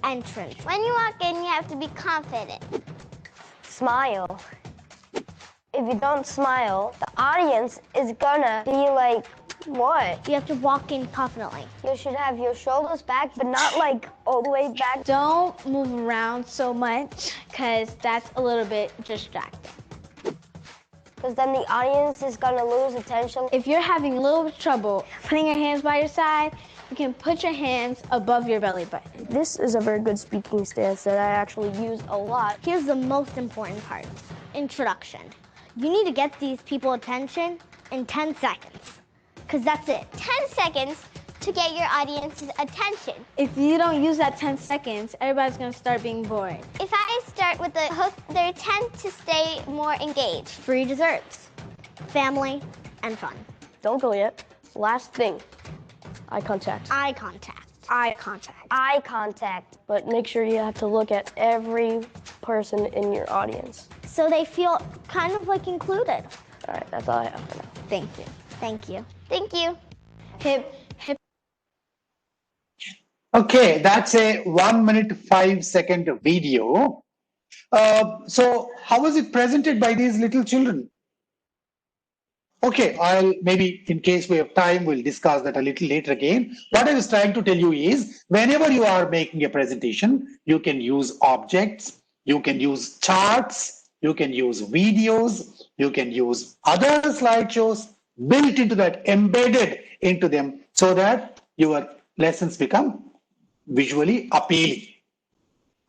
entrance. When you walk in, you have to be confident. Smile. If you don't smile, the audience is gonna be like, what? You have to walk in confidently. You should have your shoulders back, but not like all the way back. Don't move around so much, because that's a little bit distracting. Because then the audience is gonna lose attention. If you're having a little bit of trouble putting your hands by your side, you can put your hands above your belly button. This is a very good speaking stance that I actually use a lot. Here's the most important part, introduction. You need to get these people attention in 10 seconds, because that's it. 10 seconds to get your audience's attention. If you don't use that 10 seconds, everybody's gonna start being bored. If I start with the hook, they tend to stay more engaged. Free desserts, family, and fun. Don't go yet. Last thing, eye contact. Eye contact. Eye contact. Eye contact. But make sure you have to look at every person in your audience. So they feel kind of like included. All right, that's all I have for now. Thank you. Thank you. Thank you. Hip. Okay, that's a 1-minute 5-second video. So how was it presented by these little children? Okay, I'll maybe in case we have time, we'll discuss that a little later again. What I was trying to tell you is whenever you are making a presentation, you can use objects, you can use charts, you can use videos, you can use other slideshows built into that, embedded into them so that your lessons become visually appealing.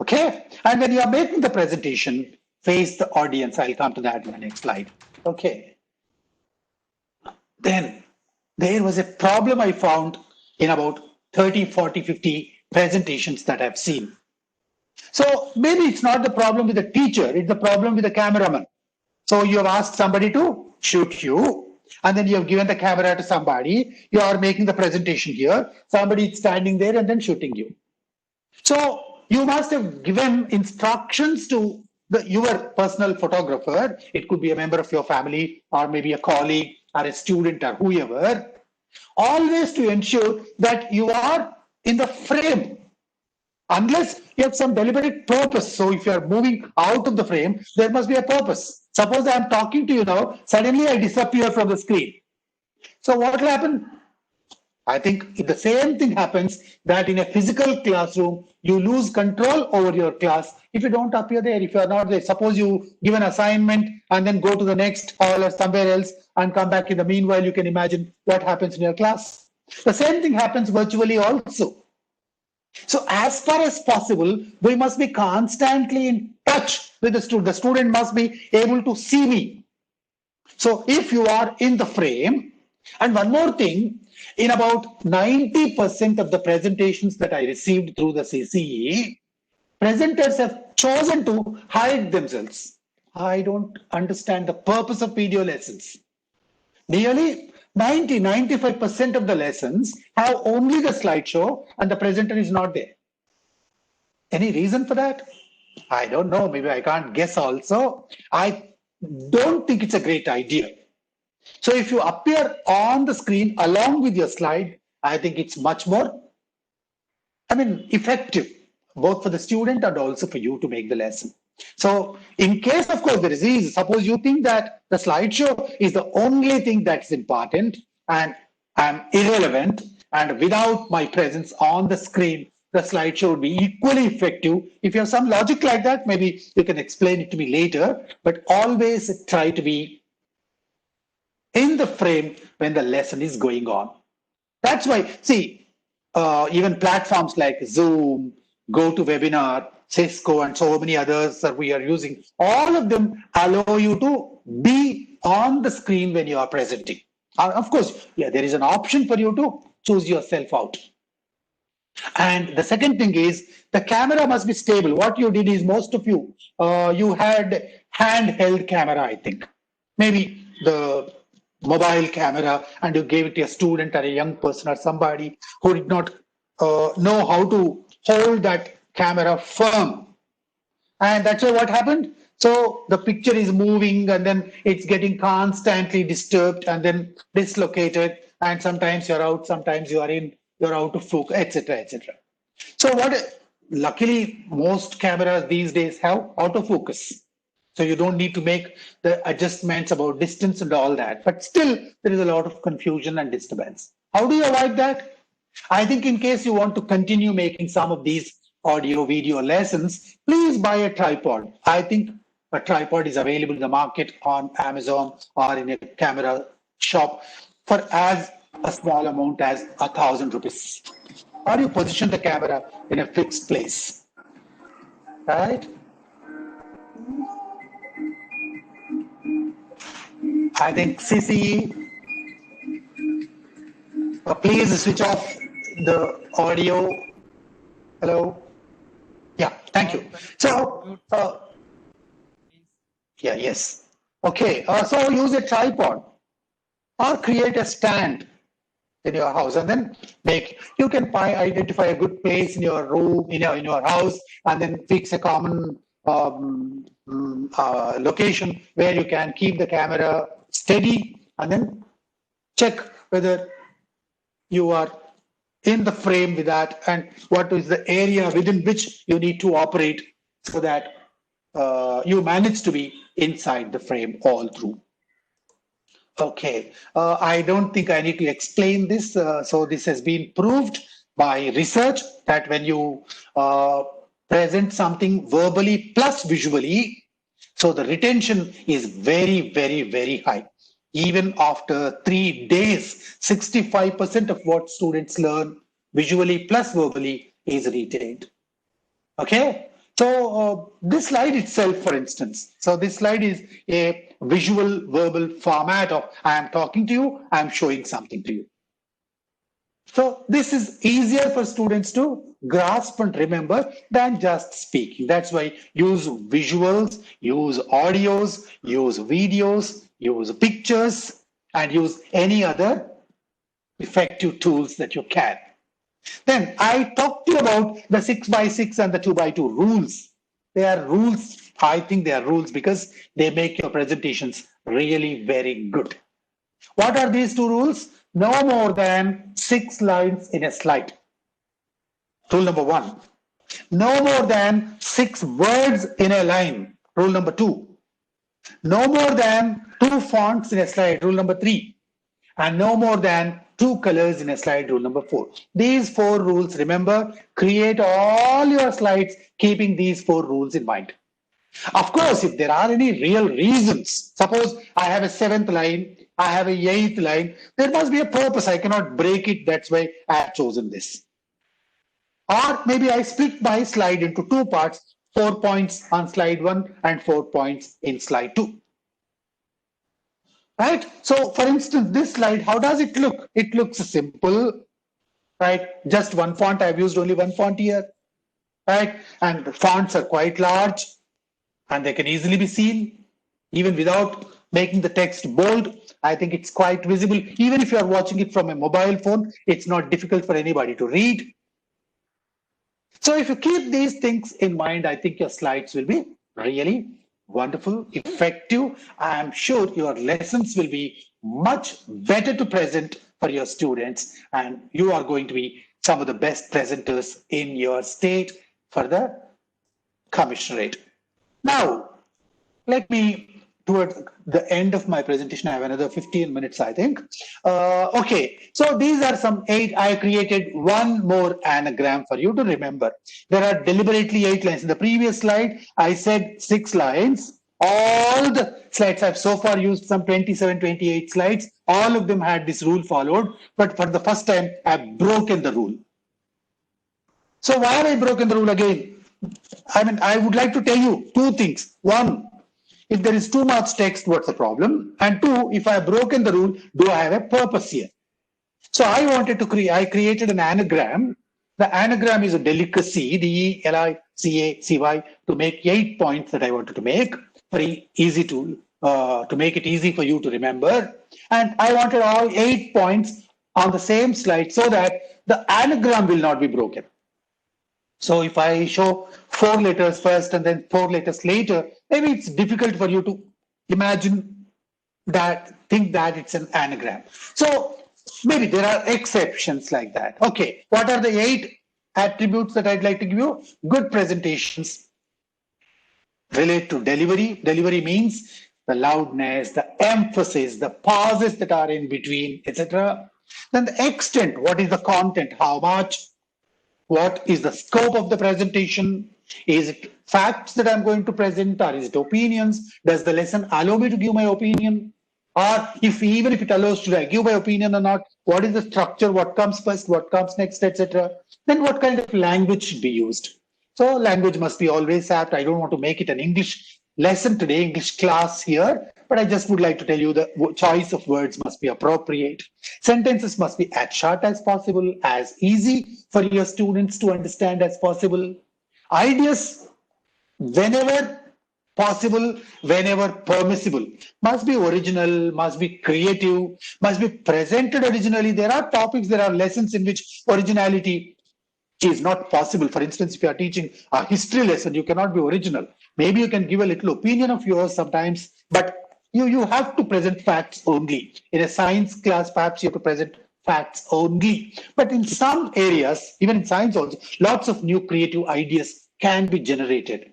Okay, and when you are making the presentation, face the audience. I'll come to that in the next slide. Okay. Then there was a problem I found in about 30, 40, 50 presentations that I've seen. So maybe it's not the problem with the teacher, it's the problem with the cameraman. So you have asked somebody to shoot you, and then you have given the camera to somebody, you are making the presentation here, somebody is standing there and then shooting you. So you must have given instructions to your personal photographer. It could be a member of your family or maybe a colleague or a student or whoever, always to ensure that you are in the frame. Unless you have some deliberate purpose. So if you are moving out of the frame, there must be a purpose. Suppose I am talking to you now, suddenly I disappear from the screen. So what will happen? I think the same thing happens that in a physical classroom, you lose control over your class if you don't appear there, if you are not there. Suppose you give an assignment and then go to the next hall or somewhere else and come back. In the meanwhile, you can imagine what happens in your class. The same thing happens virtually also. So as far as possible, we must be constantly in touch with the student. The student must be able to see me. So if you are in the frame, and one more thing, in about 90% of the presentations that I received through the CCE, presenters have chosen to hide themselves. I don't understand the purpose of video lessons. Nearly 95% of the lessons have only the slideshow and the presenter is not there. Any reason for that? I don't know. Maybe I can't guess also. I don't think it's a great idea. So if you appear on the screen along with your slide, I think it's much more, effective, both for the student and also for you to make the lesson. So in case, of course, there is ease. Suppose you think that the slideshow is the only thing that's important and I'm irrelevant, and without my presence on the screen, the slideshow would be equally effective. If you have some logic like that, maybe you can explain it to me later, but always try to be in the frame when the lesson is going on. That's why, see, even platforms like Zoom, GoToWebinar, Cisco, and so many others that we are using, all of them allow you to be on the screen when you are presenting. Of course, yeah, there is an option for you to choose yourself out. And the second thing is the camera must be stable. What you did is, most of you, you had handheld camera, I think. Maybe the mobile camera, and you gave it to a student or a young person or somebody who did not know how to hold that camera firm. And that's why what happened? So the picture is moving and then it's getting constantly disturbed and then dislocated. And sometimes you're out, sometimes you are in, you're out of focus, etc., etc. So luckily, most cameras these days have autofocus. So you don't need to make the adjustments about distance and all that. But still, there is a lot of confusion and disturbance. How do you avoid that? I think in case you want to continue making some of these audio video lessons, please buy a tripod. I think a tripod is available in the market on Amazon or in a camera shop for as a small amount as 1,000 rupees. Or you position the camera in a fixed place, right? I think CCE, please switch off the audio. Hello? Yeah, thank you. So, yes. Okay, so use a tripod or create a stand in your house, and then you can identify a good place in your room, in your house, and then fix a common location where you can keep the camera steady, and then check whether you are in the frame with that and what is the area within which you need to operate so that you manage to be inside the frame all through. Okay, I don't think I need to explain this. So this has been proved by research that when you present something verbally plus visually, so the retention is very, very, very high. Even after 3 days, 65% of what students learn visually plus verbally is retained. Okay, so this slide itself, for instance, so this slide is a visual verbal format of I am talking to you, I am showing something to you. So this is easier for students to grasp and remember than just speaking. That's why use visuals, use audios, use videos, use pictures, and use any other effective tools that you can. Then I talked to you about the 6x6 and the 2x2 rules. They are rules. I think they are rules because they make your presentations really very good. What are these 2 rules? No more than 6 lines in a slide. Rule number 1. No more than 6 words in a line. Rule number 2. No more than 2 fonts in a slide. Rule number 3. and no more than 2 colors in a slide. Rule number 4. These 4 rules, remember, create all your slides keeping these 4 rules in mind. Of course, if there are any real reasons, suppose I have a 7th line, I have a 8th line, there must be a purpose. I cannot break it. That's why I have chosen this. Or maybe I split my slide into 2 parts, 4 points on slide 1 and 4 points in slide 2. Right? So, for instance, this slide, how does it look? It looks simple, right? Just one font. I've used only one font here, right? And the fonts are quite large and they can easily be seen even without making the text bold. I think it's quite visible. Even if you are watching it from a mobile phone, it's not difficult for anybody to read. So if you keep these things in mind, I think your slides will be really wonderful, effective. I am sure your lessons will be much better to present for your students, and you are going to be some of the best presenters in your state for the commissionerate. Now, let me, towards the end of my presentation, I have another 15 minutes, I think. Okay, so these are some 8. I created one more anagram for you to remember. There are deliberately 8 lines. In the previous slide, I said 6 lines. All the slides I've so far used, some 27, 28 slides. All of them had this rule followed, but for the first time, I've broken the rule. So why have I broken the rule again? I mean, I would like to tell you 2 things. 1, if there is too much text, what's the problem? And 2, if I have broken the rule, do I have a purpose here? So I wanted to create, I created an anagram. The anagram is a delicacy, DELICACY, to make 8 points that I wanted to make. Very easy to make it easy for you to remember. And I wanted all 8 points on the same slide so that the anagram will not be broken. So if I show 4 letters first and then 4 letters later, maybe it's difficult for you to imagine that, think that it's an anagram. So maybe there are exceptions like that. Okay, what are the 8 attributes that I'd like to give you? Good presentations relate to delivery. Delivery means the loudness, the emphasis, the pauses that are in between, etc. Then the extent, what is the content, how much, what is the scope of the presentation? Is it facts that I'm going to present, or is it opinions? Does the lesson allow me to give my opinion? Or even if it allows, should I give my opinion or not? What is the structure? What comes first? What comes next, etc. Then what kind of language should be used? So language must be always apt. I don't want to make it an English lesson today, English class here, but I just would like to tell you the choice of words must be appropriate. Sentences must be as short as possible, as easy for your students to understand as possible. Ideas, whenever possible, whenever permissible, must be original, must be creative, must be presented originally. There are topics, there are lessons in which originality is not possible. For instance, if you are teaching a history lesson, you cannot be original. Maybe you can give a little opinion of yours sometimes, but you have to present facts only. In a science class, perhaps you have to present facts only. But in some areas, even in science also, lots of new creative ideas can be generated,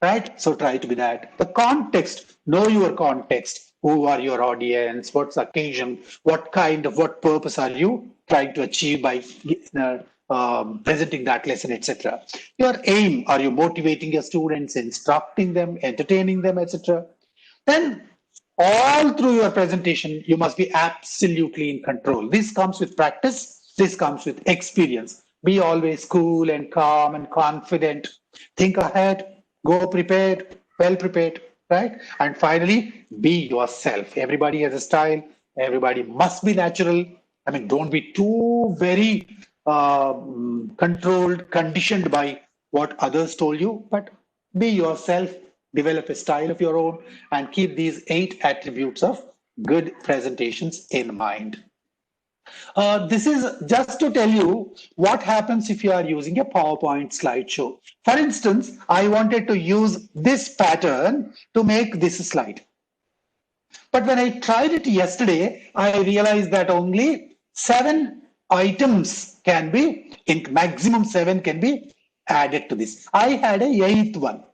right? So try to be that. The context, know your context. Who are your audience? What's the occasion? What purpose are you trying to achieve by presenting that lesson, etc. Your aim, are you motivating your students, instructing them, entertaining them, etc. Then all through your presentation, you must be absolutely in control. This comes with practice. This comes with experience. Be always cool and calm and confident. Think ahead, go prepared, well prepared, right? And finally, be yourself. Everybody has a style. Everybody must be natural. I mean, don't be too very controlled, conditioned by what others told you, but be yourself, develop a style of your own, and keep these 8 attributes of good presentations in mind. This is just to tell you what happens if you are using a PowerPoint slideshow. For instance, I wanted to use this pattern to make this slide. But when I tried it yesterday, I realized that only 7 items can be, in maximum 7 can be added to this. I had a 8th one.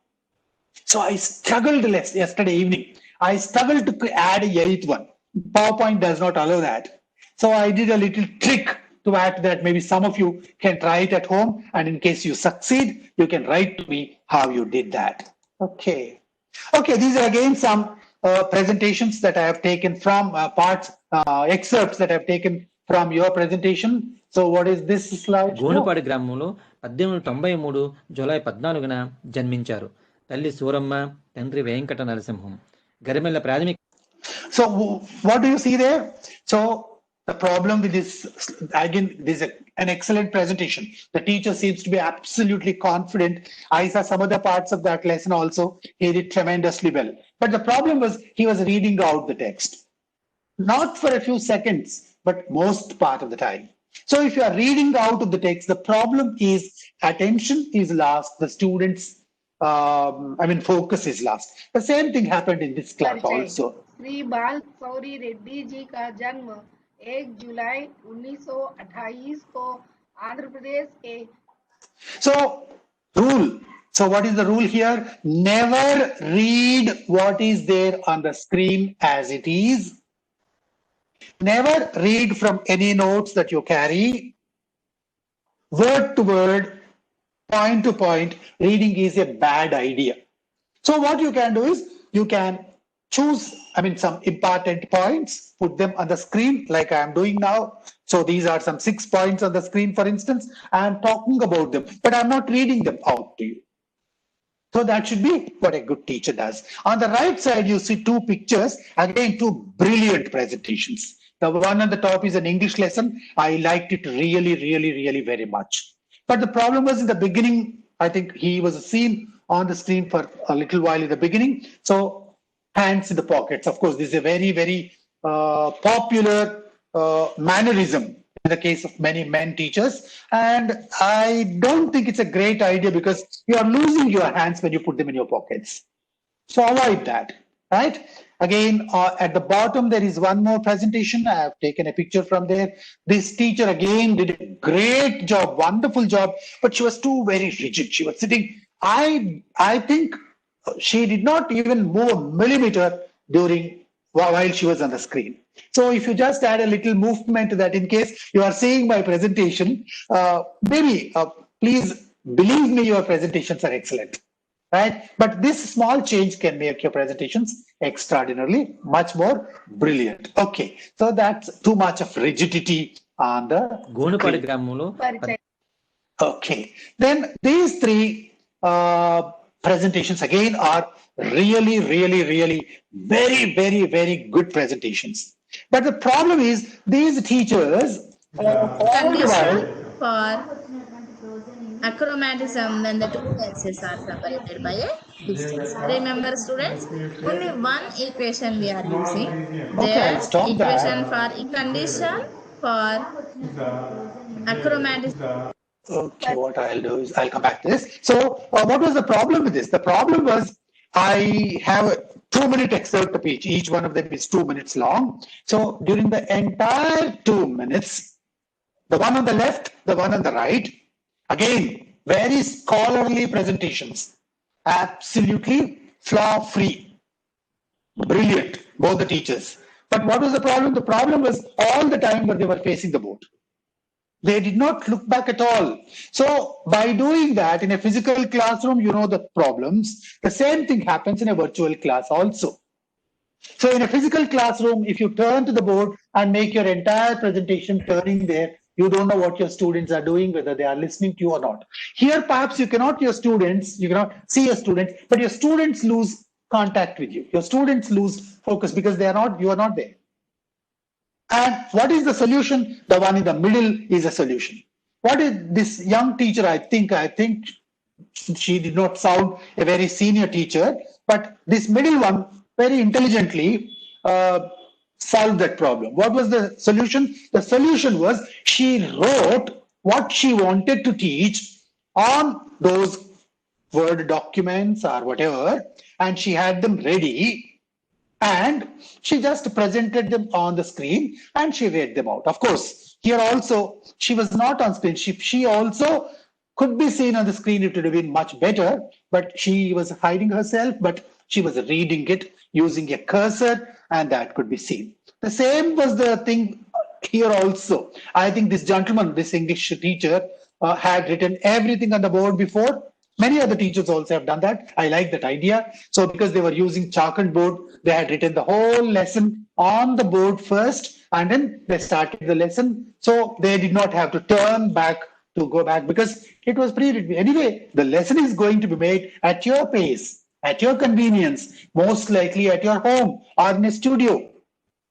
So I struggled yesterday evening. I struggled to add a 8th one. PowerPoint does not allow that. So I did a little trick to add that. Maybe some of you can try it at home. And in case you succeed, you can write to me how you did that. Okay. Okay, these are again some presentations that I have taken from excerpts that I have taken from your presentation. So what is this slide? గోనుపాడు గ్రామంలో 1893 July 14న జన్మించారు. తల్లి సూరమ్మ, తండ్రి వెంకట నరసింహం. గరిమెల్ల ప్రాథమిక. So what do you see there? So the problem with this, again, this is an excellent presentation. The teacher seems to be absolutely confident. I saw some of the parts of that lesson also. He did tremendously well. But the problem was he was reading out the text. Not for a few seconds, but most part of the time. So if you are reading out of the text, the problem is attention is lost. The students, focus is lost. The same thing happened in this class also. Shri बाल गौरी रेड्डी जी का जन्म 1 जुलाई 1928 को आंध्र प्रदेश के. So rule. So what is the rule here? Never read what is there on the screen as it is. Never read from any notes that you carry. Word to word, point to point, reading is a bad idea. So what you can do is you can choose, some important points, put them on the screen like I am doing now. So these are some 6 points on the screen, for instance. I am talking about them, but I'm not reading them out to you. So that should be what a good teacher does. On the right side, you see 2 pictures, again, 2 brilliant presentations. The one on the top is an English lesson. I liked it really, really, really very much. But the problem was in the beginning, I think he was seen on the screen for a little while in the beginning. So hands in the pockets. Of course, this is a very, very popular mannerism in the case of many men teachers. And I don't think it's a great idea because you are losing your hands when you put them in your pockets. So avoid that, right? Again, at the bottom, there is one more presentation. I have taken a picture from there. This teacher again did a great job, wonderful job, but she was too very rigid. She was sitting, I think she did not even move a millimeter while she was on the screen. So if you just add a little movement to that, in case you are seeing my presentation, please believe me, your presentations are excellent, right? But this small change can make your presentations extraordinarily much more brilliant. Okay, so that's too much of rigidity on the గోనుపాడు గ్రామంలో. Okay, then these 3 presentations again are really, really, really very, very, very good presentations. But the problem is these teachers all the while for achromatism when the 2 lenses are separated by a distance. Remember, students, only one equation we are using. Okay, stop equation that. for a condition for achromatism. Okay, what I'll do is I'll come back to this. So what was the problem with this? The problem was I have a 2-minute excerpt of each one of them is 2 minutes long. So during the entire 2 minutes, the one on the left, the one on the right, again, very scholarly presentations, absolutely flaw-free, brilliant, both the teachers. But what was the problem? The problem was all the time when they were facing the board. They did not look back at all. So by doing that in a physical classroom, you know the problems. The same thing happens in a virtual class also. So in a physical classroom, if you turn to the board and make your entire presentation turning there, you don't know what your students are doing, whether they are listening to you or not. Here, perhaps you cannot see your students, but your students lose contact with you. Your students lose focus because you are not there. And what is the solution? The one in the middle is a solution. What is this young teacher? I think she did not sound a very senior teacher, but this middle one very intelligently solved that problem. What was the solution? The solution was she wrote what she wanted to teach on those Word documents or whatever, and she had them ready. And she just presented them on the screen and she read them out. Of course, here also, she was not on screen. She also could be seen on the screen. It would have been much better, but she was hiding herself, but she was reading it using a cursor and that could be seen. The same was the thing here also, I think this gentleman, this English teacher, had written everything on the board before. Many other teachers also have done that. I like that idea. So because they were using chalk and board, they had written the whole lesson on the board first, and then they started the lesson. So they did not have to turn back to go back because it was pre-written. Anyway, the lesson is going to be made at your pace, at your convenience, most likely at your home or in a studio.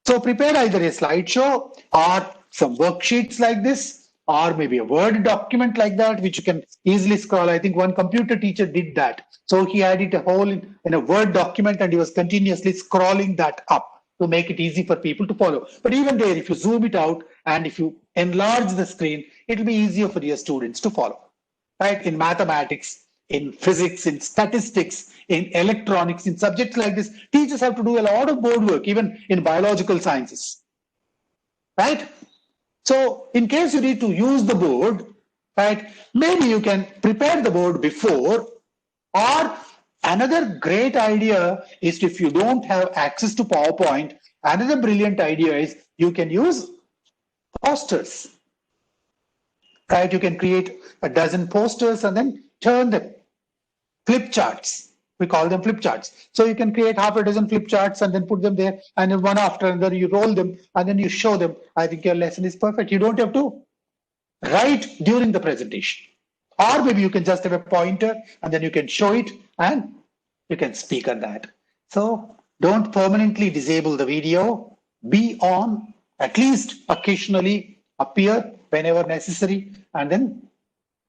So prepare either a slideshow or some worksheets like this, or maybe a Word document like that, which you can easily scroll. I think one computer teacher did that. So he had it a whole in a Word document and he was continuously scrolling that up to make it easy for people to follow. But even there, if you zoom it out and if you enlarge the screen, it'll be easier for your students to follow. Right? In mathematics, in physics, in statistics, in electronics, in subjects like this, teachers have to do a lot of board work, even in biological sciences. Right? So in case you need to use the board, right, maybe you can prepare the board before, or another great idea is if you don't have access to PowerPoint, another brilliant idea is you can use posters. Right? You can create a dozen posters and then turn them, flip charts. We call them flip charts. So you can create half a dozen flip charts and then put them there, and then one after another you roll them and then you show them. I think your lesson is perfect. You don't have to write during the presentation. Or maybe you can just have a pointer and then you can show it and you can speak on that. So don't permanently disable the video. Be on, at least occasionally appear whenever necessary, and then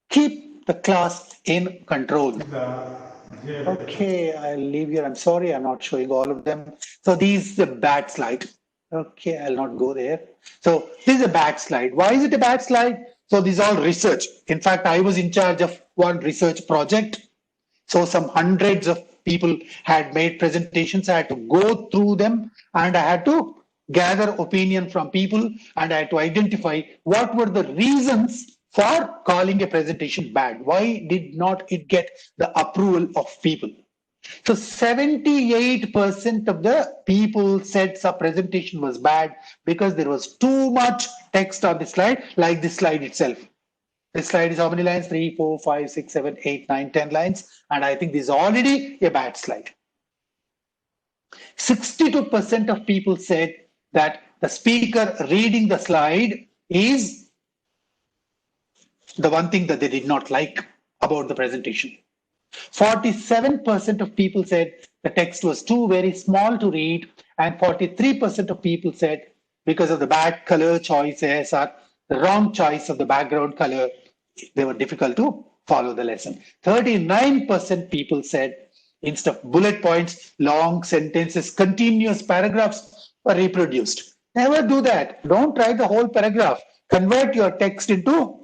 keep the class in control. Okay, I'll leave here. I'm sorry, I'm not showing all of them. So these is a bad slide. Okay, I'll not go there. So this is a bad slide. Why is it a bad slide? So these are all research. In fact, I was in charge of one research project. So some hundreds of people had made presentations. I had to go through them and I had to gather opinion from people and I had to identify what were the reasons for calling a presentation bad. Why did not it get the approval of people? So 78% of the people said some presentation was bad because there was too much text on the slide, like this slide itself. This slide is how many lines? 3, 4, 5, 6, 7, 8, 9, 10 lines. And I think this is already a bad slide. 62% of people said that the speaker reading the slide is the one thing that they did not like about the presentation. 47% of people said the text was too very small to read, and 43% of people said because of the bad color choices or the wrong choice of the background color, they were difficult to follow the lesson. 39% people said instead of bullet points, long sentences, continuous paragraphs were reproduced. Never do that. Don't write the whole paragraph. Convert your text into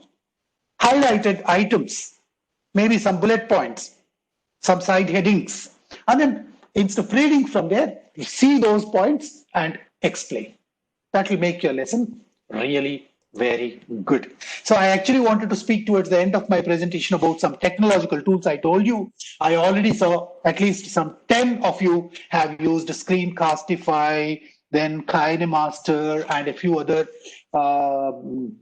highlighted items, maybe some bullet points, some side headings, and then instead of reading from there, you see those points and explain. That will make your lesson really very good. So I actually wanted to speak towards the end of my presentation about some technological tools. I told you, I already saw at least some 10 of you have used Screencastify, then KineMaster, and a few other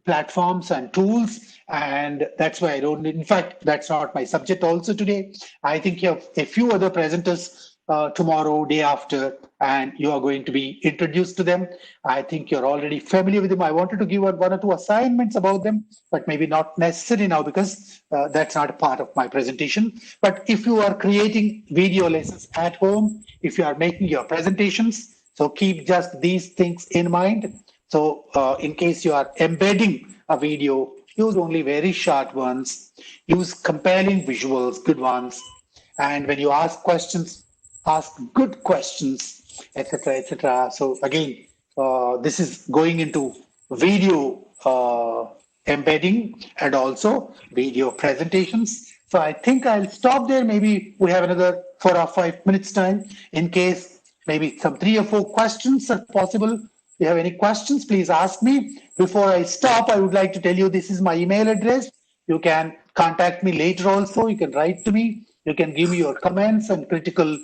platforms and tools, and that's why I don't, in fact, that's not my subject also today. I think you have a few other presenters tomorrow, day after, and you are going to be introduced to them. I think you're already familiar with them. I wanted to give one or two assignments about them, but maybe not necessary now because that's not a part of my presentation. But if you are creating video lessons at home, if you are making your presentations, so keep just these things in mind. So in case you are embedding a video, use only very short ones, use compelling visuals, good ones. And when you ask questions, ask good questions, etc., etc. So again, this is going into video embedding and also video presentations. So I think I'll stop there. Maybe we have another 4 or 5 minutes time in case maybe some 3 or 4 questions are possible. If you have any questions, please ask me. Before I stop, I would like to tell you this is my email address. You can contact me later also. You can write to me. You can give me your comments and critical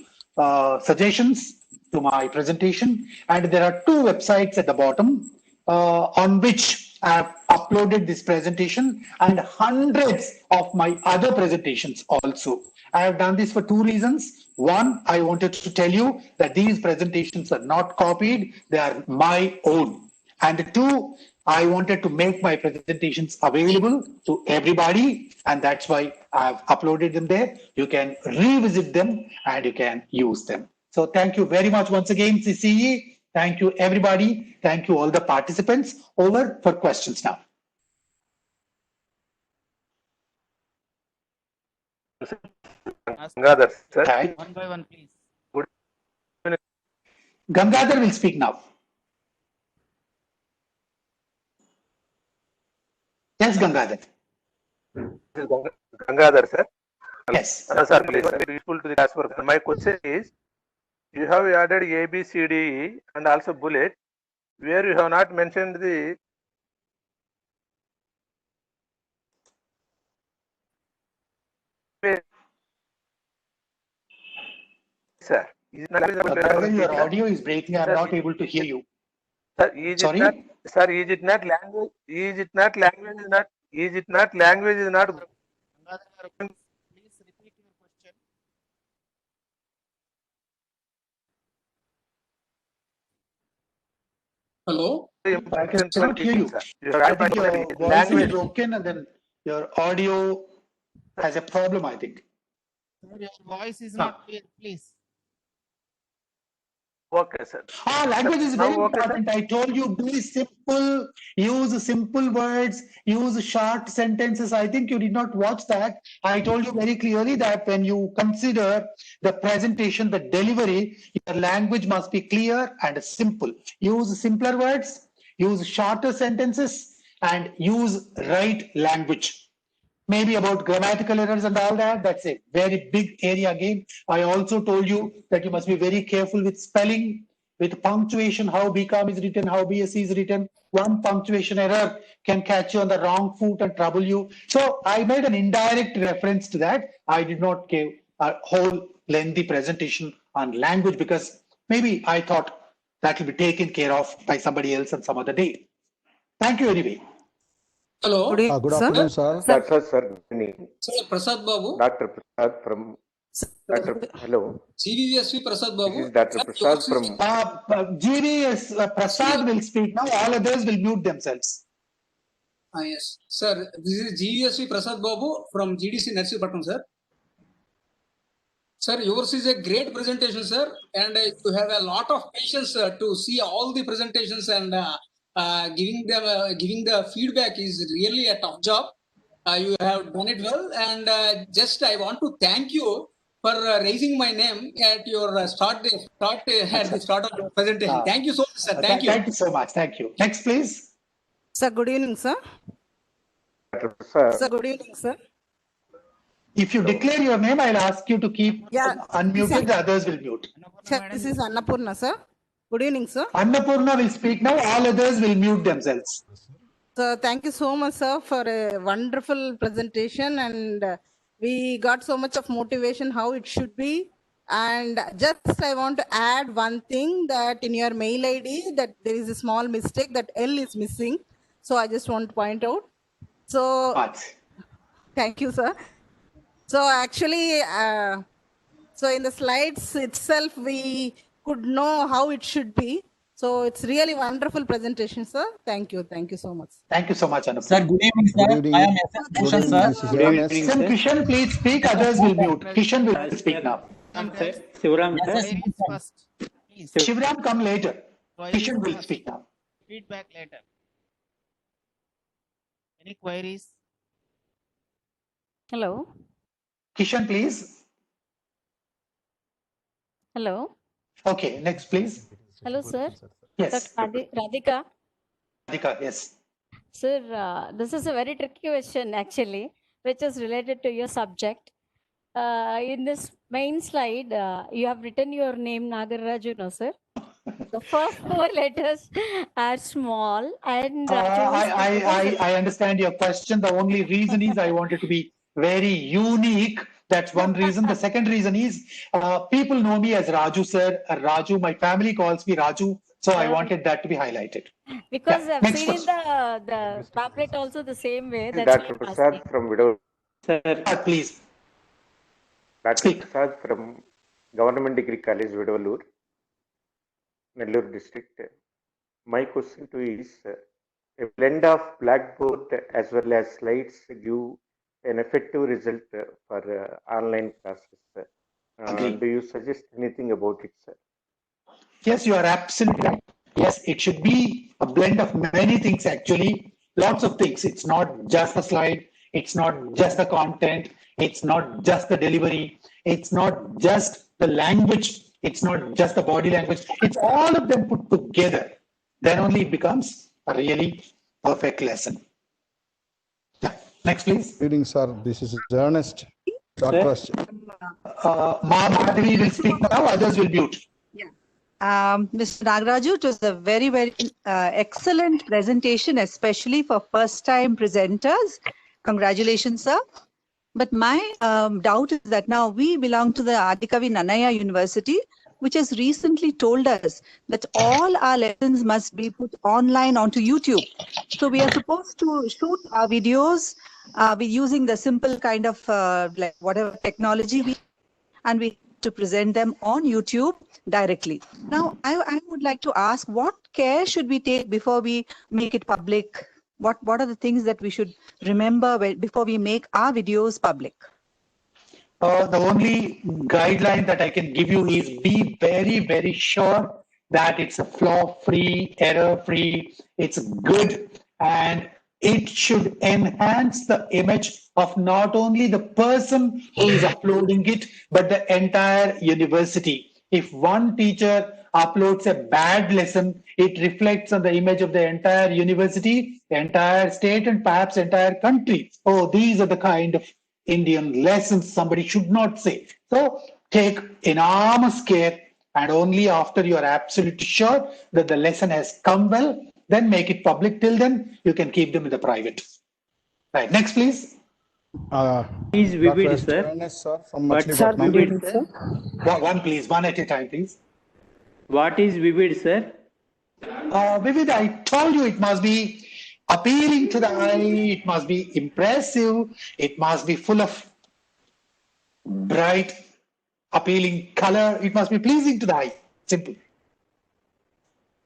suggestions to my presentation. And there are 2 websites at the bottom. on which I have uploaded this presentation and hundreds of my other presentations also. I have done this for two reasons. One, I wanted to tell you that these presentations are not copied, they are my own. And two, I wanted to make my presentations available to everybody, and that's why I've uploaded them there. You can revisit them and you can use them. So thank you very much once again, CCE. Thank you, everybody. Thank you, all the participants. Over for questions now. Gangadhar, sir. Right. One by one, please. Gangadhar will speak now. Yes, Gangadhar. This is Gangadhar, sir. Yes. Sir, please, very useful to the classwork. My question is, you have added A, B, C, D, E, and also bullet, where you have not mentioned the sir. Is it not Gangadhar, your audio is breaking. I'm not able to hear you. Sir, is Sorry? it not, sir, is it not language? Is it not language? Is not? Is it not language? Is not? Please repeat your question. Hello? I cannot hear you. Sir. You I have think your added voice is language. broken and then your audio has a problem, I think. Sir, your voice is not clear, please. Okay, sir. Language is very Now, okay, sir. important. I told you, be simple, use simple words, use short sentences. I think you did not watch that. I told you very clearly that when you consider the presentation, the delivery, your language must be clear and simple. Use simpler words, use shorter sentences, and use right language. Maybe about grammatical errors and all that, that's a very big area again. I also told you that you must be very careful with spelling, with punctuation, how BCom is written, how BSc is written. One punctuation error can catch you on the wrong foot and trouble you. So I made an indirect reference to that. I did not give a whole lengthy presentation on language because maybe I thought that will be taken care of by somebody else on some other day. Thank you anyway. Hello? Good afternoon, sir. Dr. Sir, Sir, Prasad Babu. Dr. Prasad from Dr. Hello. GVSV Prasad Babu. This is Dr. Prasad from GVS Prasad will speak now. All others will mute themselves. Yes. Sir, this is GVSV Prasad Babu from GDC Narsipatnam, sir. Sir, yours is a great presentation, sir. And you have a lot of patience to see all the presentations and giving the feedback is really a tough job. You have done it well, and I want to thank you for raising my name at your start at the start of the presentation. Thank you so much, sir. Thank you. Thank you so much. Thank you. Next, please. Sir, good evening, sir. Dr. Prasad. Sir, good evening, sir. If you declare your name, I'll ask you to keep unmuted. The others will mute. Sir, this is Annapurna, sir. Good evening, sir. Annapurna will speak now. All others will mute themselves. So thank you so much, sir, for a wonderful presentation, and we got so much of motivation how it should be. And just I want to add one thing, that in your mail ID that there is a small mistake, that L is missing. So I just want to point out. So thank you, sir. So actually, so in the slides itself, we could know how it should be. So it's really wonderful presentation, sir. Thank you. Thank you so much. Thank you so much, Annapurna. Sir, good evening, sir. Good evening. I am SS Kishan, sir. Good evening, sir. Kishan, please speak. Others will mute. Kishan will speak now. Shivaram, Queries sir. first, please. Shivram, come later. Queries Kishan will first. speak now. Feedback later. Any queries? Hello. Kishan, please. Hello. Okay, next, please. Hello, sir. Yes. Dr. Radhika. Radhika, yes. Sir, this is a very tricky question actually, which is related to your subject. In this main slide, you have written your name Nagaraju, no, sir? The first four letters are small and I understand your question. The only reason is I wanted to be very unique. That's one reason. The second reason is people know me as Raju, sir. Raju, my family calls me Raju. So I wanted that to be highlighted. Because Yeah, I've next seen in question. the pamphlet also the same way. That's why Dr. I'm Prasad asking. from Widow. Sir, Please. Dr. Prasad from Government Degree College, Vidavallur, Nellore district. My question to you is, a blend of blackboard as well as slides give an effective result for online classes. Agree. Do you suggest anything about it, sir? Yes, you are absolutely right. Yes, it should be a blend of many things actually. Lots of things. It's not just the slide. It's not just the content. It's not just the delivery. It's not just the language. It's not just the body language. It's all of them put together. Then only it becomes a really perfect lesson. Yeah. Next, please. Good evening, sir. This is Ernest. Dr. Madhavi will speak now. Others will mute. Mr. Nagaraju, it was a very, very excellent presentation, especially for first-time presenters. Congratulations, sir. But my doubt is that now we belong to the Adikavi Nannaya University, which has recently told us that all our lessons must be put online onto YouTube. So we are supposed to shoot our videos with using the simple kind of like whatever technology and we to present them on YouTube directly. Now, I would like to ask, what care should we take before we make it public? What are the things that we should remember before we make our videos public? The only guideline that I can give you is be very, very sure that it's a flaw-free, error-free, it's good, and it should enhance the image of not only the person who is uploading it, but the entire university. If one teacher uploads a bad lesson, it reflects on the image of the entire university, the entire state, and perhaps entire country. Oh, these are the kind of Indian lessons somebody should not say. So take enormous care, and only after you are absolutely sure that the lesson has come well, then make it public. Till then, you can keep them in the private. Right, next, please. Is vivid, sir. Ernest, sir, from What's Machilipatnam. vivid, sir? One, please. One at a time, please. What is vivid, sir? Vivid, I told you it must be appealing to the eye, it must be impressive, it must be full of bright, appealing color, it must be pleasing to the eye. Simple.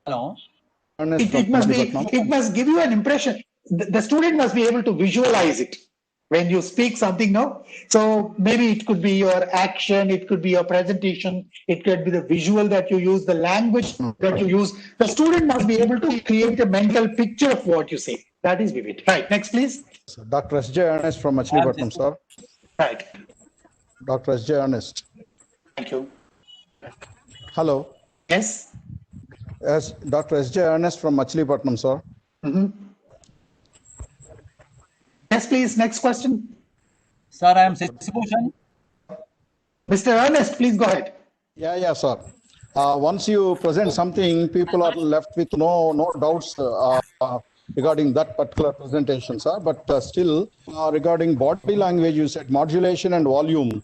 Hello. It must give you an impression. The student must be able to visualize it when you speak something, no? So maybe it could be your action, it could be your presentation, it could be the visual that you use, the language that you use. The student must be able to create a mental picture of what you say. That is vivid. Right, next, please. Dr. S.J. Ernest from Machilipatnam, sir. Right. Dr. S.J. Ernest. Thank you. Hello. Yes. Yes, Dr. S.J. Ernest from Machilipatnam, sir. Yes, please. Next question. Sir, I am Sisibhushan. Mr. Ernest, please go ahead. Yeah, sir. Once you present something, people are left with no doubts regarding that particular presentation, sir. But still, regarding body language, you said modulation and volume.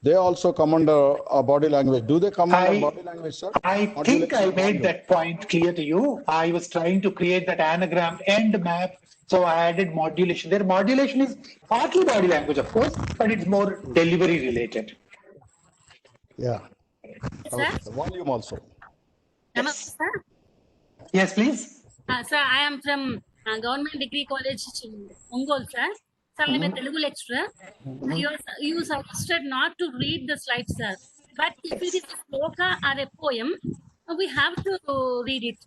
They also come under body language. Do they come under body language, sir? I think I made that point clear to you. I was trying to create that anagram end map. So I added modulation. Their modulation is partly body language, of course, but it's more delivery related. Yeah. Sir? Volume also. Namaste, sir. Yes, please. Sir, I am from Government Degree College, Ongole, sir. Sir, I am a Telugu lecturer. You suggested not to read the slides, sir. But if it is a sloka or a poem, we have to read it.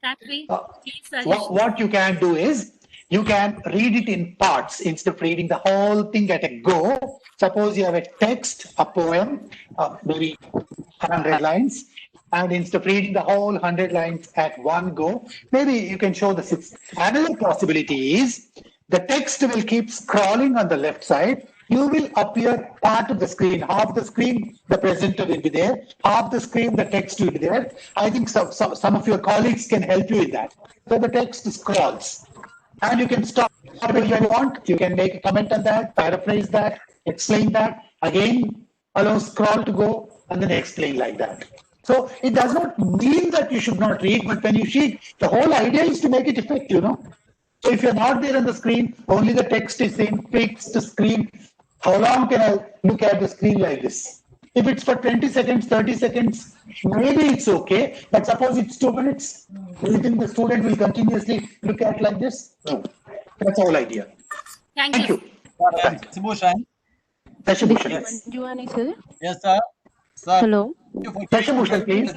Can't we? Please, What you can do is, you can read it in parts instead of reading the whole thing at a go. Suppose you have a text, a poem, maybe 100 lines, and instead of reading the whole 100 lines at one go, maybe you can show the sixth. Another possibility is the text will keep scrolling on the left side. You will appear part of the screen, half the screen, the presenter will be there, half the screen, the text will be there. I think some of your colleagues can help you with that. So the text scrolls. And you can stop when you want. You can make a comment on that, paraphrase that, explain that. Again, allow scroll to go and then explain like that. So it does not mean that you should not read, but when you read, the whole idea is to make it effective, you know. So if you're not there on the screen, only the text is in fixed screen, how long can I look at the screen like this? If it's for 20 seconds, 30 seconds, maybe it's okay. But suppose it's 2 minutes, do you think the student will continuously look at like this? No. That's the whole idea. Thank you. Sir, I am Shashibhushan. Shashibhushan. Yes, sir. Sir. Hello. Thank you for Shashibhushan, please.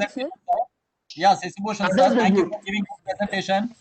Yeah, Shashibhushan, sir. Thank you for giving good presentation.